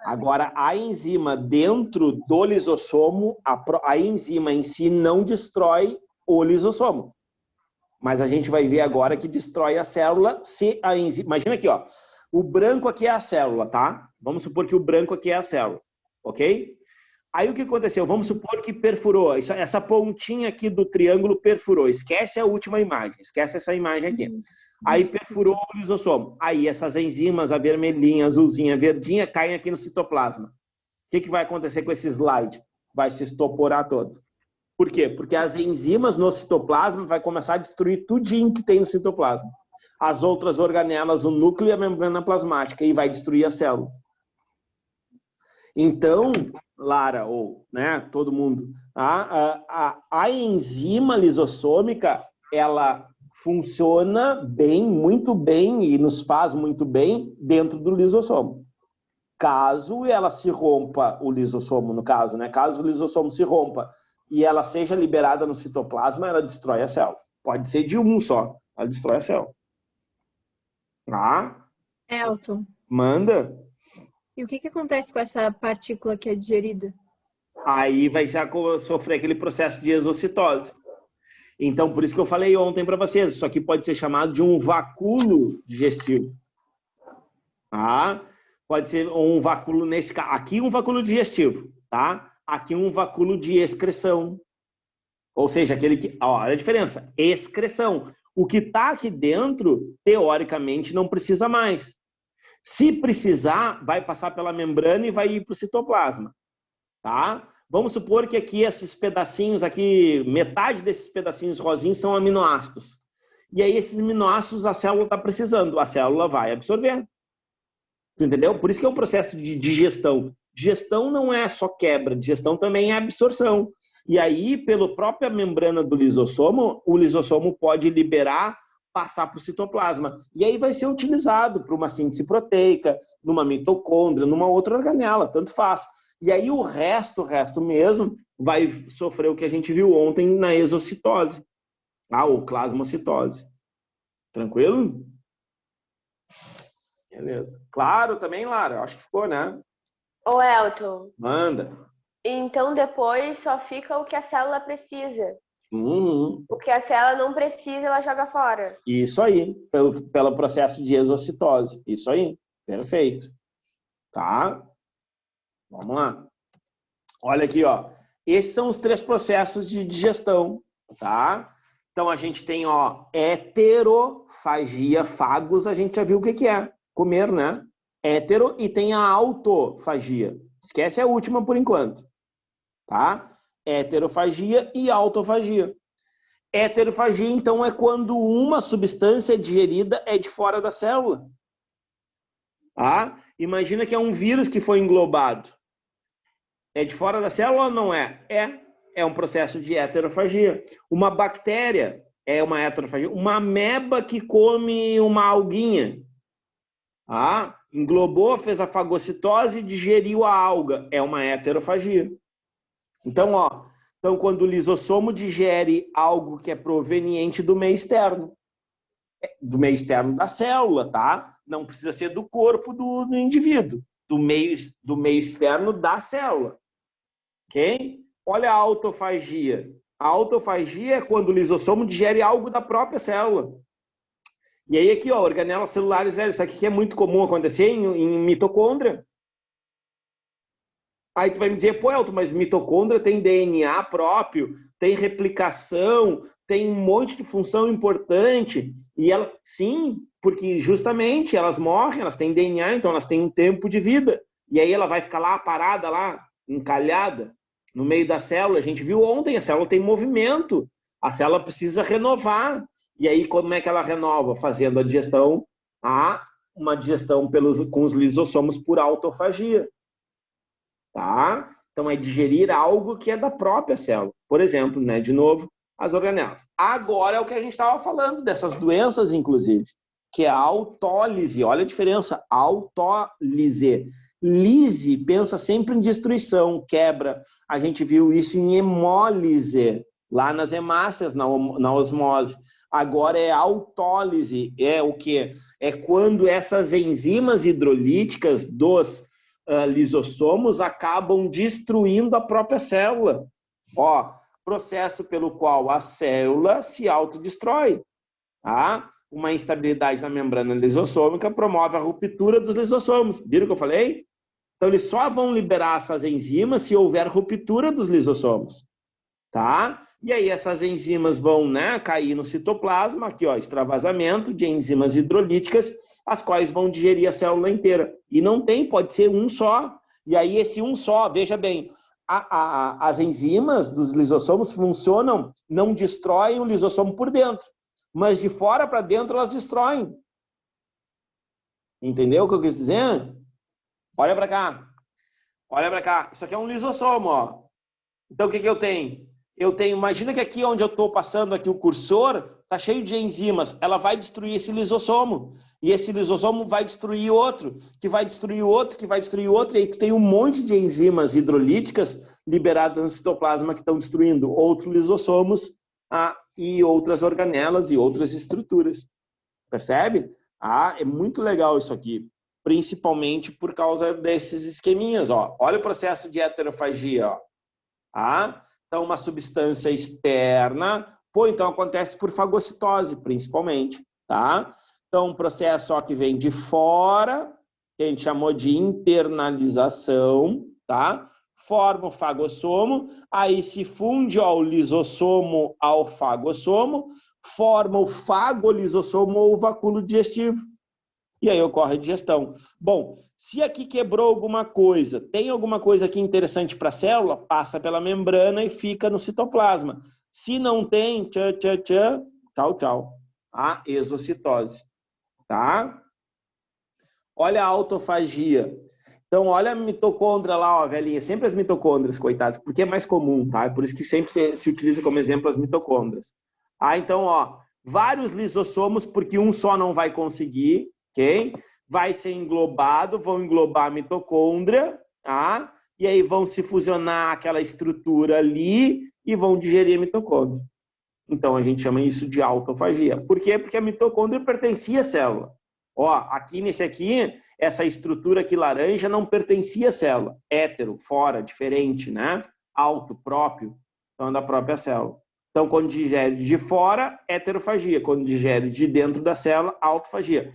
Agora, a enzima dentro do lisossomo, a enzima em si não destrói o lisossomo. Mas a gente vai ver agora que destrói a célula se a enzima... Imagina aqui, ó. O branco aqui é a célula, tá? Vamos supor que o branco aqui é a célula, ok? Aí o que aconteceu? Vamos supor que perfurou. Essa pontinha aqui do triângulo perfurou. Esquece a última imagem. Esquece essa imagem aqui. Aí perfurou o lisossomo. Aí essas enzimas, a vermelhinha, azulzinha, verdinha, caem aqui no citoplasma. O que vai acontecer com esse slide? Vai se estoporar todo. Por quê? Porque as enzimas no citoplasma vai começar a destruir tudinho que tem no citoplasma. As outras organelas, o núcleo e a membrana plasmática, e vai destruir a célula. Então, Lara, ou né, todo mundo, a enzima lisossômica, ela funciona bem, muito bem, e nos faz muito bem dentro do lisossomo. Caso ela se rompa, o lisossomo, no caso, né? Caso o lisossomo se rompa e ela seja liberada no citoplasma, ela destrói a célula. Pode ser de um só, ela destrói a célula. Tá? Elton. Manda. E o que acontece com essa partícula que é digerida? Aí vai sofrer aquele processo de exocitose. Então, por isso que eu falei ontem para vocês, isso aqui pode ser chamado de um vacúolo digestivo. Tá? Pode ser um vacúolo, nesse caso, aqui um vacúolo digestivo, tá? Aqui um vacúolo de excreção. Ou seja, aquele que... Olha a diferença. Excreção. O que está aqui dentro, teoricamente, não precisa mais. Se precisar, vai passar pela membrana e vai ir para o citoplasma. Tá? Vamos supor que aqui esses pedacinhos, aqui, metade desses pedacinhos rosinhos são aminoácidos. E aí esses aminoácidos a célula está precisando. A célula vai absorver. Entendeu? Por isso que é um processo de digestão. Digestão não é só quebra, digestão também é absorção. E aí, pela própria membrana do lisossomo, o lisossomo pode liberar, passar para o citoplasma. E aí vai ser utilizado para uma síntese proteica, numa mitocôndria, numa outra organela, tanto faz. E aí o resto mesmo, vai sofrer o que a gente viu ontem na exocitose, ou plasmocitose. Tranquilo? Beleza. Claro também, Lara. Acho que ficou, né? Ô, Elton. Manda. Então, depois só fica o que a célula precisa. Uhum. O que a célula não precisa, ela joga fora. Isso aí. Pelo processo de exocitose. Isso aí. Perfeito. Tá? Vamos lá. Olha aqui, ó. Esses são os 3 processos de digestão, tá? Então, a gente tem, ó, heterofagia, fagos, a gente já viu o que é. Comer, né? Hetero, e tem a autofagia. Esquece a última por enquanto, tá? Heterofagia e autofagia. Heterofagia, então, é quando uma substância digerida é de fora da célula. Tá? Imagina que é um vírus que foi englobado. É de fora da célula ou não é? É um processo de heterofagia. Uma bactéria é uma heterofagia. Uma ameba que come uma alguinha. Englobou, fez a fagocitose e digeriu a alga. É uma heterofagia. Então, quando o lisossomo digere algo que é proveniente do meio externo da célula, tá? Não precisa ser do corpo do indivíduo, do meio externo da célula. Ok? Olha a autofagia. A autofagia é quando o lisossomo digere algo da própria célula. E aí aqui, ó, organelas celulares, velho, isso aqui que é muito comum acontecer em mitocôndria. Aí tu vai me dizer, pô, Elton, mas mitocôndria tem DNA próprio, tem replicação, tem um monte de função importante. E elas, sim, porque justamente elas morrem, elas têm DNA, então elas têm um tempo de vida. E aí ela vai ficar lá parada, lá, encalhada, no meio da célula. A gente viu ontem, a célula tem movimento. A célula precisa renovar. E aí, como é que ela renova? Fazendo a digestão, uma digestão com os lisossomos por autofagia. Tá? Então, é digerir algo que é da própria célula. Por exemplo, né, de novo, as organelas. Agora é o que a gente estava falando, dessas doenças, inclusive, que é a autólise. Olha a diferença, autólise. Lise, pensa sempre em destruição, quebra. A gente viu isso em hemólise, lá nas hemácias, na osmose. Agora é autólise, é o quê? É quando essas enzimas hidrolíticas dos lisossomos acabam destruindo a própria célula. Ó, processo pelo qual a célula se autodestrói. Tá? Uma instabilidade na membrana lisossômica promove a ruptura dos lisossomos. Viram o que eu falei? Então, eles só vão liberar essas enzimas se houver ruptura dos lisossomos. Tá? E aí, essas enzimas vão, né, cair no citoplasma, aqui, ó, extravasamento de enzimas hidrolíticas, as quais vão digerir a célula inteira. E não tem, pode ser um só. E aí, esse um só, veja bem, as enzimas dos lisossomos funcionam, não destroem o lisossomo por dentro, mas de fora para dentro elas destroem. Entendeu o que eu quis dizer? Olha para cá. Olha para cá. Isso aqui é um lisossomo, ó. Então, o que eu tenho? Imagina que aqui onde eu estou passando aqui o cursor, está cheio de enzimas. Ela vai destruir esse lisossomo. E esse lisossomo vai destruir outro, que vai destruir outro, que vai destruir outro. E aí tu tem um monte de enzimas hidrolíticas liberadas no citoplasma que estão destruindo outros lisossomos e outras organelas e outras estruturas. Percebe? É muito legal isso aqui. Principalmente por causa desses esqueminhas. Ó. Olha o processo de heterofagia. Ó. Então, uma substância externa, então acontece por fagocitose, principalmente, tá? Então, um processo que vem de fora, que a gente chamou de internalização, tá? Forma o fagossomo, aí se funde o lisossomo ao fagossomo, forma o fagolisossomo ou o vacúolo digestivo. E aí ocorre a digestão. Bom, se aqui quebrou alguma coisa, tem alguma coisa aqui interessante para a célula, passa pela membrana e fica no citoplasma. Se não tem, tchau. A exocitose. Tá? Olha a autofagia. Então, olha a mitocôndria lá, ó, velhinha. Sempre as mitocôndrias, coitadas, porque é mais comum, tá? Por isso que sempre se utiliza como exemplo as mitocôndrias. Então, ó, vários lisossomos, porque um só não vai conseguir, ok? Vai ser englobado, vão englobar a mitocôndria, tá? E aí vão se fusionar aquela estrutura ali e vão digerir a mitocôndria. Então, a gente chama isso de autofagia. Por quê? Porque a mitocôndria pertencia à célula. Ó, aqui nesse aqui, essa estrutura aqui laranja não pertencia à célula. Hétero, fora, diferente, né? Auto, próprio. Então, é da própria célula. Então, quando digere de fora, heterofagia. Quando digere de dentro da célula, autofagia.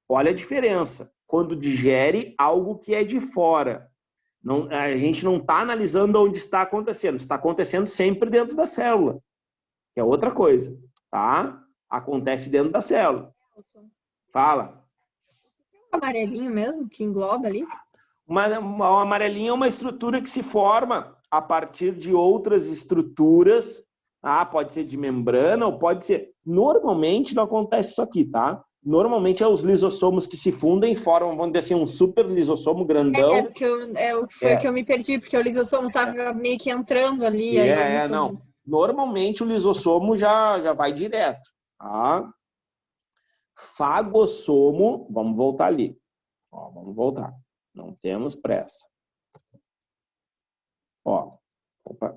Olha a diferença. Quando digere algo que é de fora. Não, a gente não está analisando onde está acontecendo. Está acontecendo sempre dentro da célula. Que é outra coisa. Tá? Acontece dentro da célula. Fala. O amarelinho mesmo, que engloba ali? O amarelinho é uma estrutura que se forma a partir de outras estruturas. Pode ser de membrana ou pode ser... Normalmente não acontece isso aqui, tá? Normalmente é os lisossomos que se fundem e formam, vamos dizer assim, um super lisossomo grandão. O que eu me perdi, porque o lisossomo estava meio que entrando ali. Não. Normalmente o lisossomo já vai direto, tá? Fagossomo, vamos voltar ali. Ó, vamos voltar. Não temos pressa. Ó, opa.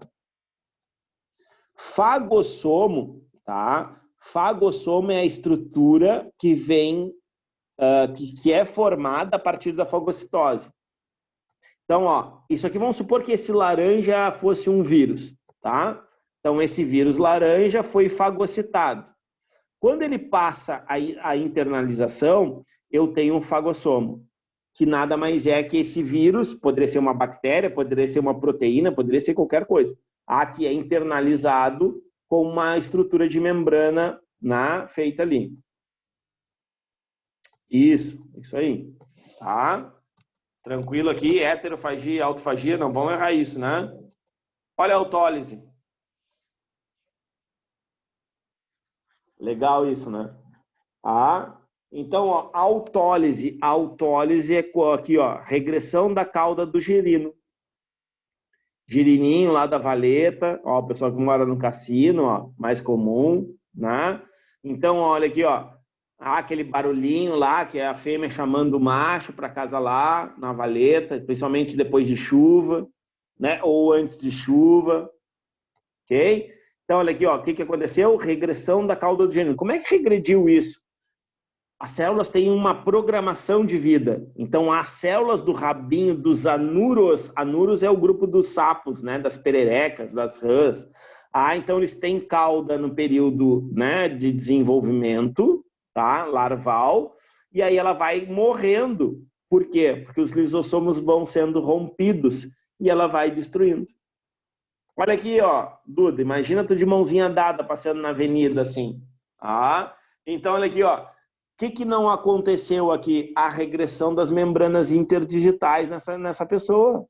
Fagossomo, tá? Fagossomo é a estrutura que vem, que é formada a partir da fagocitose. Então, ó, isso aqui vamos supor que esse laranja fosse um vírus, tá? Então, esse vírus laranja foi fagocitado. Quando ele passa a internalização, eu tenho um fagossomo, que nada mais é que esse vírus, poderia ser uma bactéria, poderia ser uma proteína, poderia ser qualquer coisa, que é internalizado com uma estrutura de membrana feita ali. Isso aí. Tá? Tranquilo aqui, heterofagia, autofagia, não vão errar isso, né? Olha a autólise. Legal isso, né? Ah, então, ó, autólise. Autólise é aqui, ó, regressão da cauda do girino. Girininho lá da valeta, ó, o pessoal que mora no cassino, ó, mais comum, né? Então, olha aqui, ó, aquele barulhinho lá, que é a fêmea chamando o macho para casa lá, na valeta, principalmente depois de chuva, né? Ou antes de chuva, ok? Então, olha aqui, ó, o que aconteceu? Regressão da cauda do girino. Como é que regrediu isso? As células têm uma programação de vida. Então, as células do rabinho dos anuros, anuros é o grupo dos sapos, né? Das pererecas, das rãs. Então eles têm cauda no período, né, de desenvolvimento, tá? Larval, e aí ela vai morrendo. Por quê? Porque os lisossomos vão sendo rompidos e ela vai destruindo. Olha aqui, ó, Duda, imagina tu de mãozinha dada passeando na avenida assim. Então olha aqui, ó. O que não aconteceu aqui? A regressão das membranas interdigitais nessa pessoa.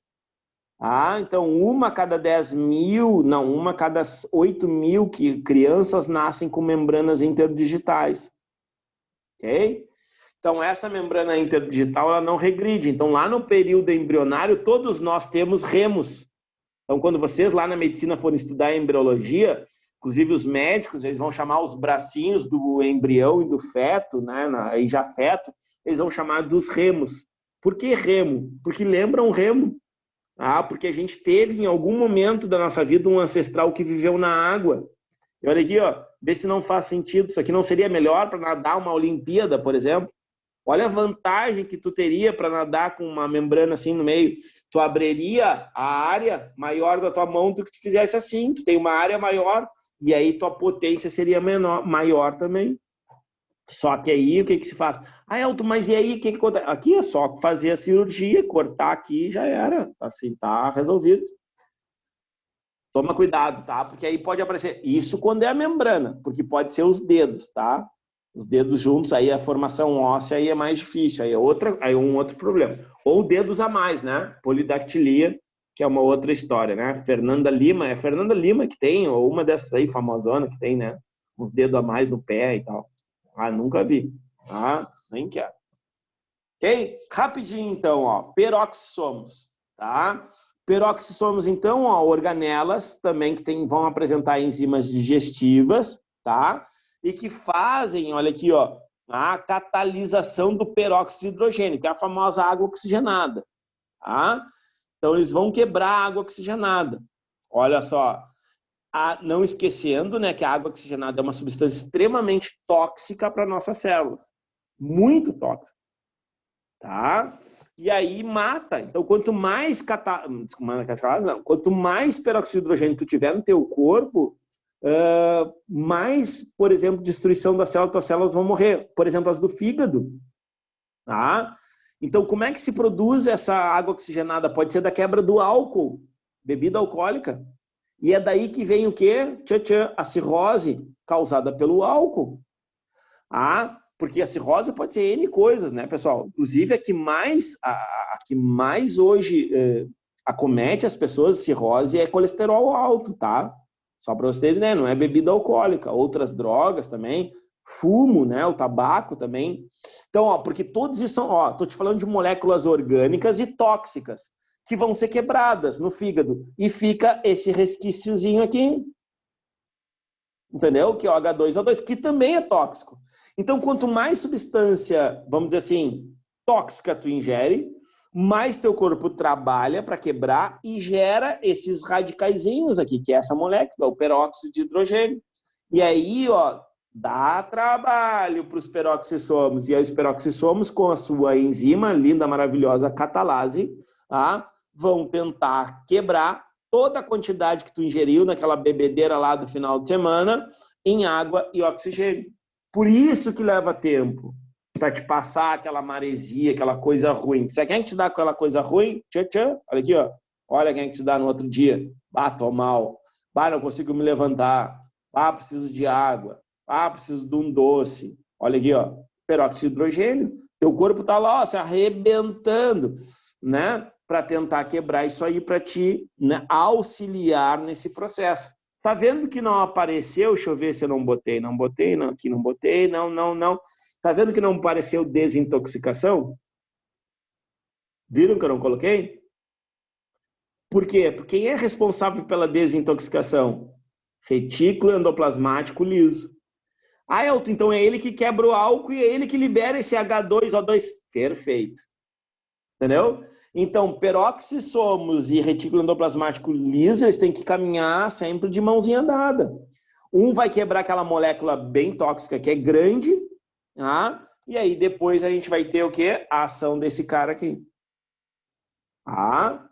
Então uma a cada 10.000, não, uma a cada 8.000 crianças nascem com membranas interdigitais. Ok? Então essa membrana interdigital, ela não regride. Então lá no período embrionário, todos nós temos remos. Então quando vocês lá na medicina forem estudar embriologia, inclusive os médicos, eles vão chamar os bracinhos do embrião e do feto, né, e já feto, eles vão chamar dos remos. Por que remo? Porque lembra um remo. Porque a gente teve em algum momento da nossa vida um ancestral que viveu na água. E olha aqui, ó, vê se não faz sentido. Isso aqui não seria melhor para nadar uma Olimpíada, por exemplo? Olha a vantagem que tu teria para nadar com uma membrana assim no meio. Tu abriria a área maior da tua mão do que tu fizesse assim. Tu tem uma área maior e aí tua potência seria maior também. Só que aí o que se faz? Elton, mas e aí o que acontece? Aqui é só fazer a cirurgia, cortar aqui e já era. Assim, tá resolvido. Toma cuidado, tá? Porque aí pode aparecer. Isso quando é a membrana, porque pode ser os dedos, tá? Os dedos juntos, aí a formação óssea aí é mais difícil, aí é um outro problema. Ou dedos a mais, né? Polidactilia, que é uma outra história, né? Fernanda Lima, é Fernanda Lima que tem, ou uma dessas aí, famosona, que tem, né? Uns dedos a mais no pé e tal. Nunca vi. Nem quero. Ok? Rapidinho, então, ó. Peroxissomos, tá? Peroxissomos, então, ó, organelas também que vão apresentar enzimas digestivas, tá? E que fazem, olha aqui, ó, a catalisação do peróxido de hidrogênio, que é a famosa água oxigenada, tá? Então, eles vão quebrar a água oxigenada. Olha só. Não esquecendo, né, que a água oxigenada é uma substância extremamente tóxica para nossas células. Muito tóxica. Tá? E aí mata. Então, quanto mais quanto mais peróxido de hidrogênio tu tiver no teu corpo, mais, por exemplo, destruição da célula, tuas células vão morrer. Por exemplo, as do fígado. Tá? Então, como é que se produz essa água oxigenada? Pode ser da quebra do álcool, bebida alcoólica. E é daí que vem o quê? A cirrose causada pelo álcool. Porque a cirrose pode ser N coisas, né, pessoal? Inclusive, a que mais hoje acomete as pessoas, cirrose, é colesterol alto, tá? Só para vocês terem, né? Não é bebida alcoólica. Outras drogas também. Fumo, né? O tabaco também. Então, ó, porque todos isso são, tô te falando de moléculas orgânicas e tóxicas que vão ser quebradas no fígado. E fica esse resquíciozinho aqui. Entendeu? Que é o H2O2, que também é tóxico. Então, quanto mais substância, vamos dizer assim, tóxica tu ingere, mais teu corpo trabalha para quebrar e gera esses radicaizinhos aqui, que é essa molécula, o peróxido de hidrogênio. E aí, ó, dá trabalho para os peroxissomos. E aí os peroxissomos, com a sua enzima linda, maravilhosa, catalase, vão tentar quebrar toda a quantidade que tu ingeriu naquela bebedeira lá do final de semana em água e oxigênio. Por isso que leva tempo para te passar aquela maresia, aquela coisa ruim. Sabe quem é que te dá aquela coisa ruim? Olha aqui, ó. Olha quem é que te dá no outro dia. Tô mal. Não consigo me levantar. Preciso de água. Preciso de um doce. Olha aqui, ó. Peróxido de hidrogênio. Teu corpo tá lá, ó, se arrebentando, né? Para tentar quebrar isso aí, para te, né, auxiliar nesse processo. Tá vendo que não apareceu? Deixa eu ver se eu não botei. Não botei, não, aqui não botei, não. Tá vendo que não apareceu desintoxicação? Viram que eu não coloquei? Por quê? Porque quem é responsável pela desintoxicação? Retículo endoplasmático liso. Ah, Elton, então é ele que quebra o álcool e é ele que libera esse H2O2. Perfeito. Entendeu? Então, peroxissomos e retículo endoplasmático liso, eles têm que caminhar sempre de mãozinha dada. Um vai quebrar aquela molécula bem tóxica, que é grande, tá? E aí depois a gente vai ter o quê? A ação desse cara aqui. Tá?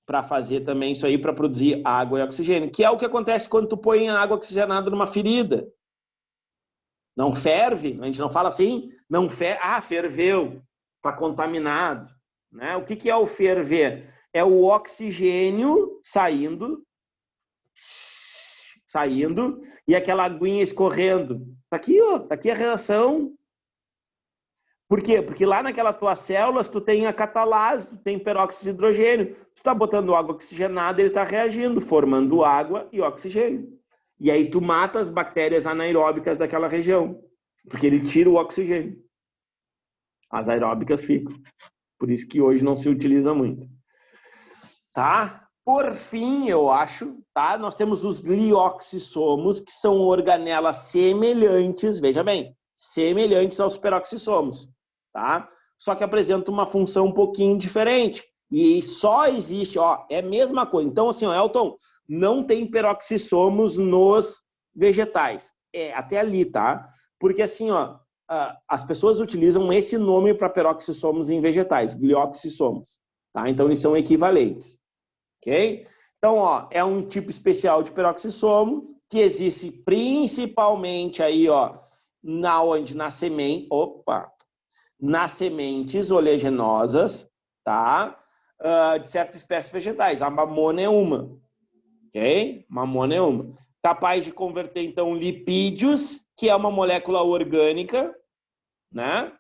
Para fazer também isso aí, para produzir água e oxigênio, que é o que acontece quando tu põe água oxigenada numa ferida. Não ferve, a gente não fala assim, não ferve, ferveu, está contaminado. Né? O que é o ferver? É o oxigênio saindo e aquela aguinha escorrendo. Tá aqui, ó, tá aqui a reação. Por quê? Porque lá naquelas tuas células tu tem a catalase, tu tem peróxido de hidrogênio. Tu está botando água oxigenada, ele está reagindo, formando água e oxigênio. E aí tu mata as bactérias anaeróbicas daquela região, porque ele tira o oxigênio. As aeróbicas ficam. Por isso que hoje não se utiliza muito. Tá? Por fim, eu acho, tá? Nós temos os glioxissomos, que são organelas semelhantes, veja bem, semelhantes aos peroxissomos, tá? Só que apresentam uma função um pouquinho diferente. E só existe, ó, é a mesma coisa. Então, assim, ó, Elton, não tem peroxissomos nos vegetais. É, até ali, tá? Porque assim, ó, as pessoas utilizam esse nome para peroxissomos em vegetais, glioxissomos, tá? Então, eles são equivalentes, ok? Então, ó, é um tipo especial de peroxissomo que existe principalmente aí, ó, nas sementes oleaginosas, tá? De certas espécies vegetais. A mamona é uma, ok? Mamona é uma. Capaz de converter, então, lipídios, que é uma molécula orgânica, né?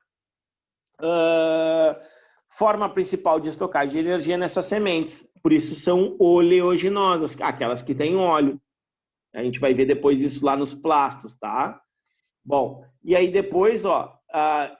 Forma principal de estocagem de energia nessas sementes. Por isso são oleaginosas, aquelas que têm óleo. A gente vai ver depois isso lá nos plastos, tá? Bom, e aí depois, ó,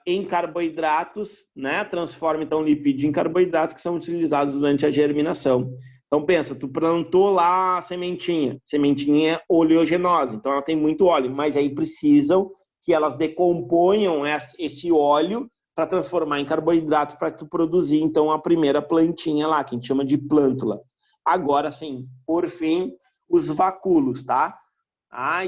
em carboidratos, né? Transforma, então, lipídio em carboidratos que são utilizados durante a germinação. Então, pensa, tu plantou lá a sementinha é oleaginosa, então ela tem muito óleo, mas aí precisam que elas decomponham esse óleo para transformar em carboidrato para tu produzir, então, a primeira plantinha lá, que a gente chama de plântula. Agora, sim, por fim, os vacúolos, tá?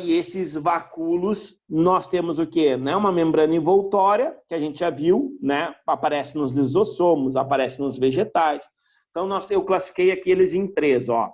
E esses vacúolos, nós temos o quê? Né? Uma membrana envoltória, que a gente já viu, né? Aparece nos lisossomos, aparece nos vegetais. Então, eu classifiquei aqui eles em 3, ó.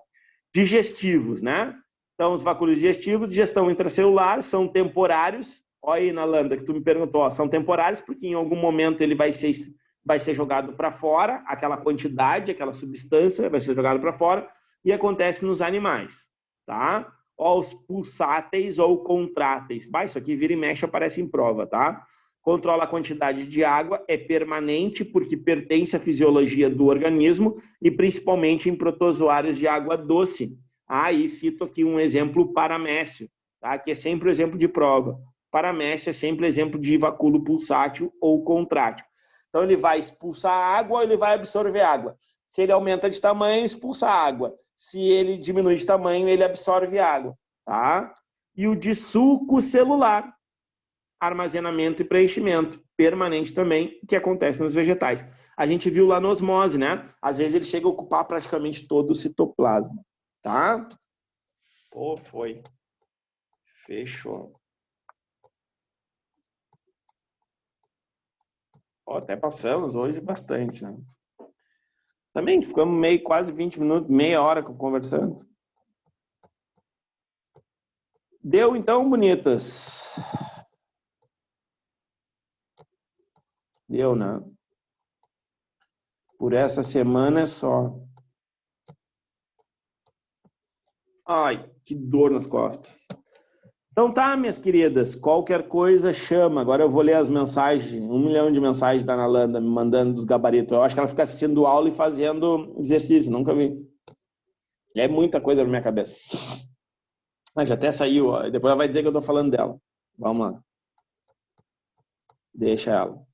Digestivos, né? Então, os vacúolos digestivos, digestão intracelular, são temporários. Olha aí, Nalanda, que tu me perguntou, ó, são temporários porque em algum momento ele vai ser jogado para fora, aquela quantidade, aquela substância vai ser jogada para fora, e acontece nos animais, tá? Ó, os pulsáteis ou contráteis. Isso aqui vira e mexe, aparece em prova, tá? Controla a quantidade de água, é permanente porque pertence à fisiologia do organismo e principalmente em protozoários de água doce. E cito aqui um exemplo, paramécio, tá? Que é sempre o exemplo de prova. Paramécio é sempre exemplo de vacúolo pulsátil ou contrátil. Então, ele vai expulsar água ou ele vai absorver água. Se ele aumenta de tamanho, expulsa água. Se ele diminui de tamanho, ele absorve água, tá? E o de suco celular, armazenamento e preenchimento permanente também, que acontece nos vegetais. A gente viu lá na osmose, né? Às vezes ele chega a ocupar praticamente todo o citoplasma, tá? Foi. Fechou. Até passamos hoje bastante, né? Também ficamos quase 20 minutos, meia hora conversando. Deu então, bonitas? Deu, né? Por essa semana é só. Ai, que dor nas costas. Então tá, minhas queridas, qualquer coisa chama. Agora eu vou ler as mensagens, 1 milhão de mensagens da Nalanda me mandando dos gabaritos. Eu acho que ela fica assistindo aula e fazendo exercício, nunca vi. É muita coisa na minha cabeça. Ah, já até saiu, ó. Depois ela vai dizer que eu tô falando dela. Vamos lá. Deixa ela.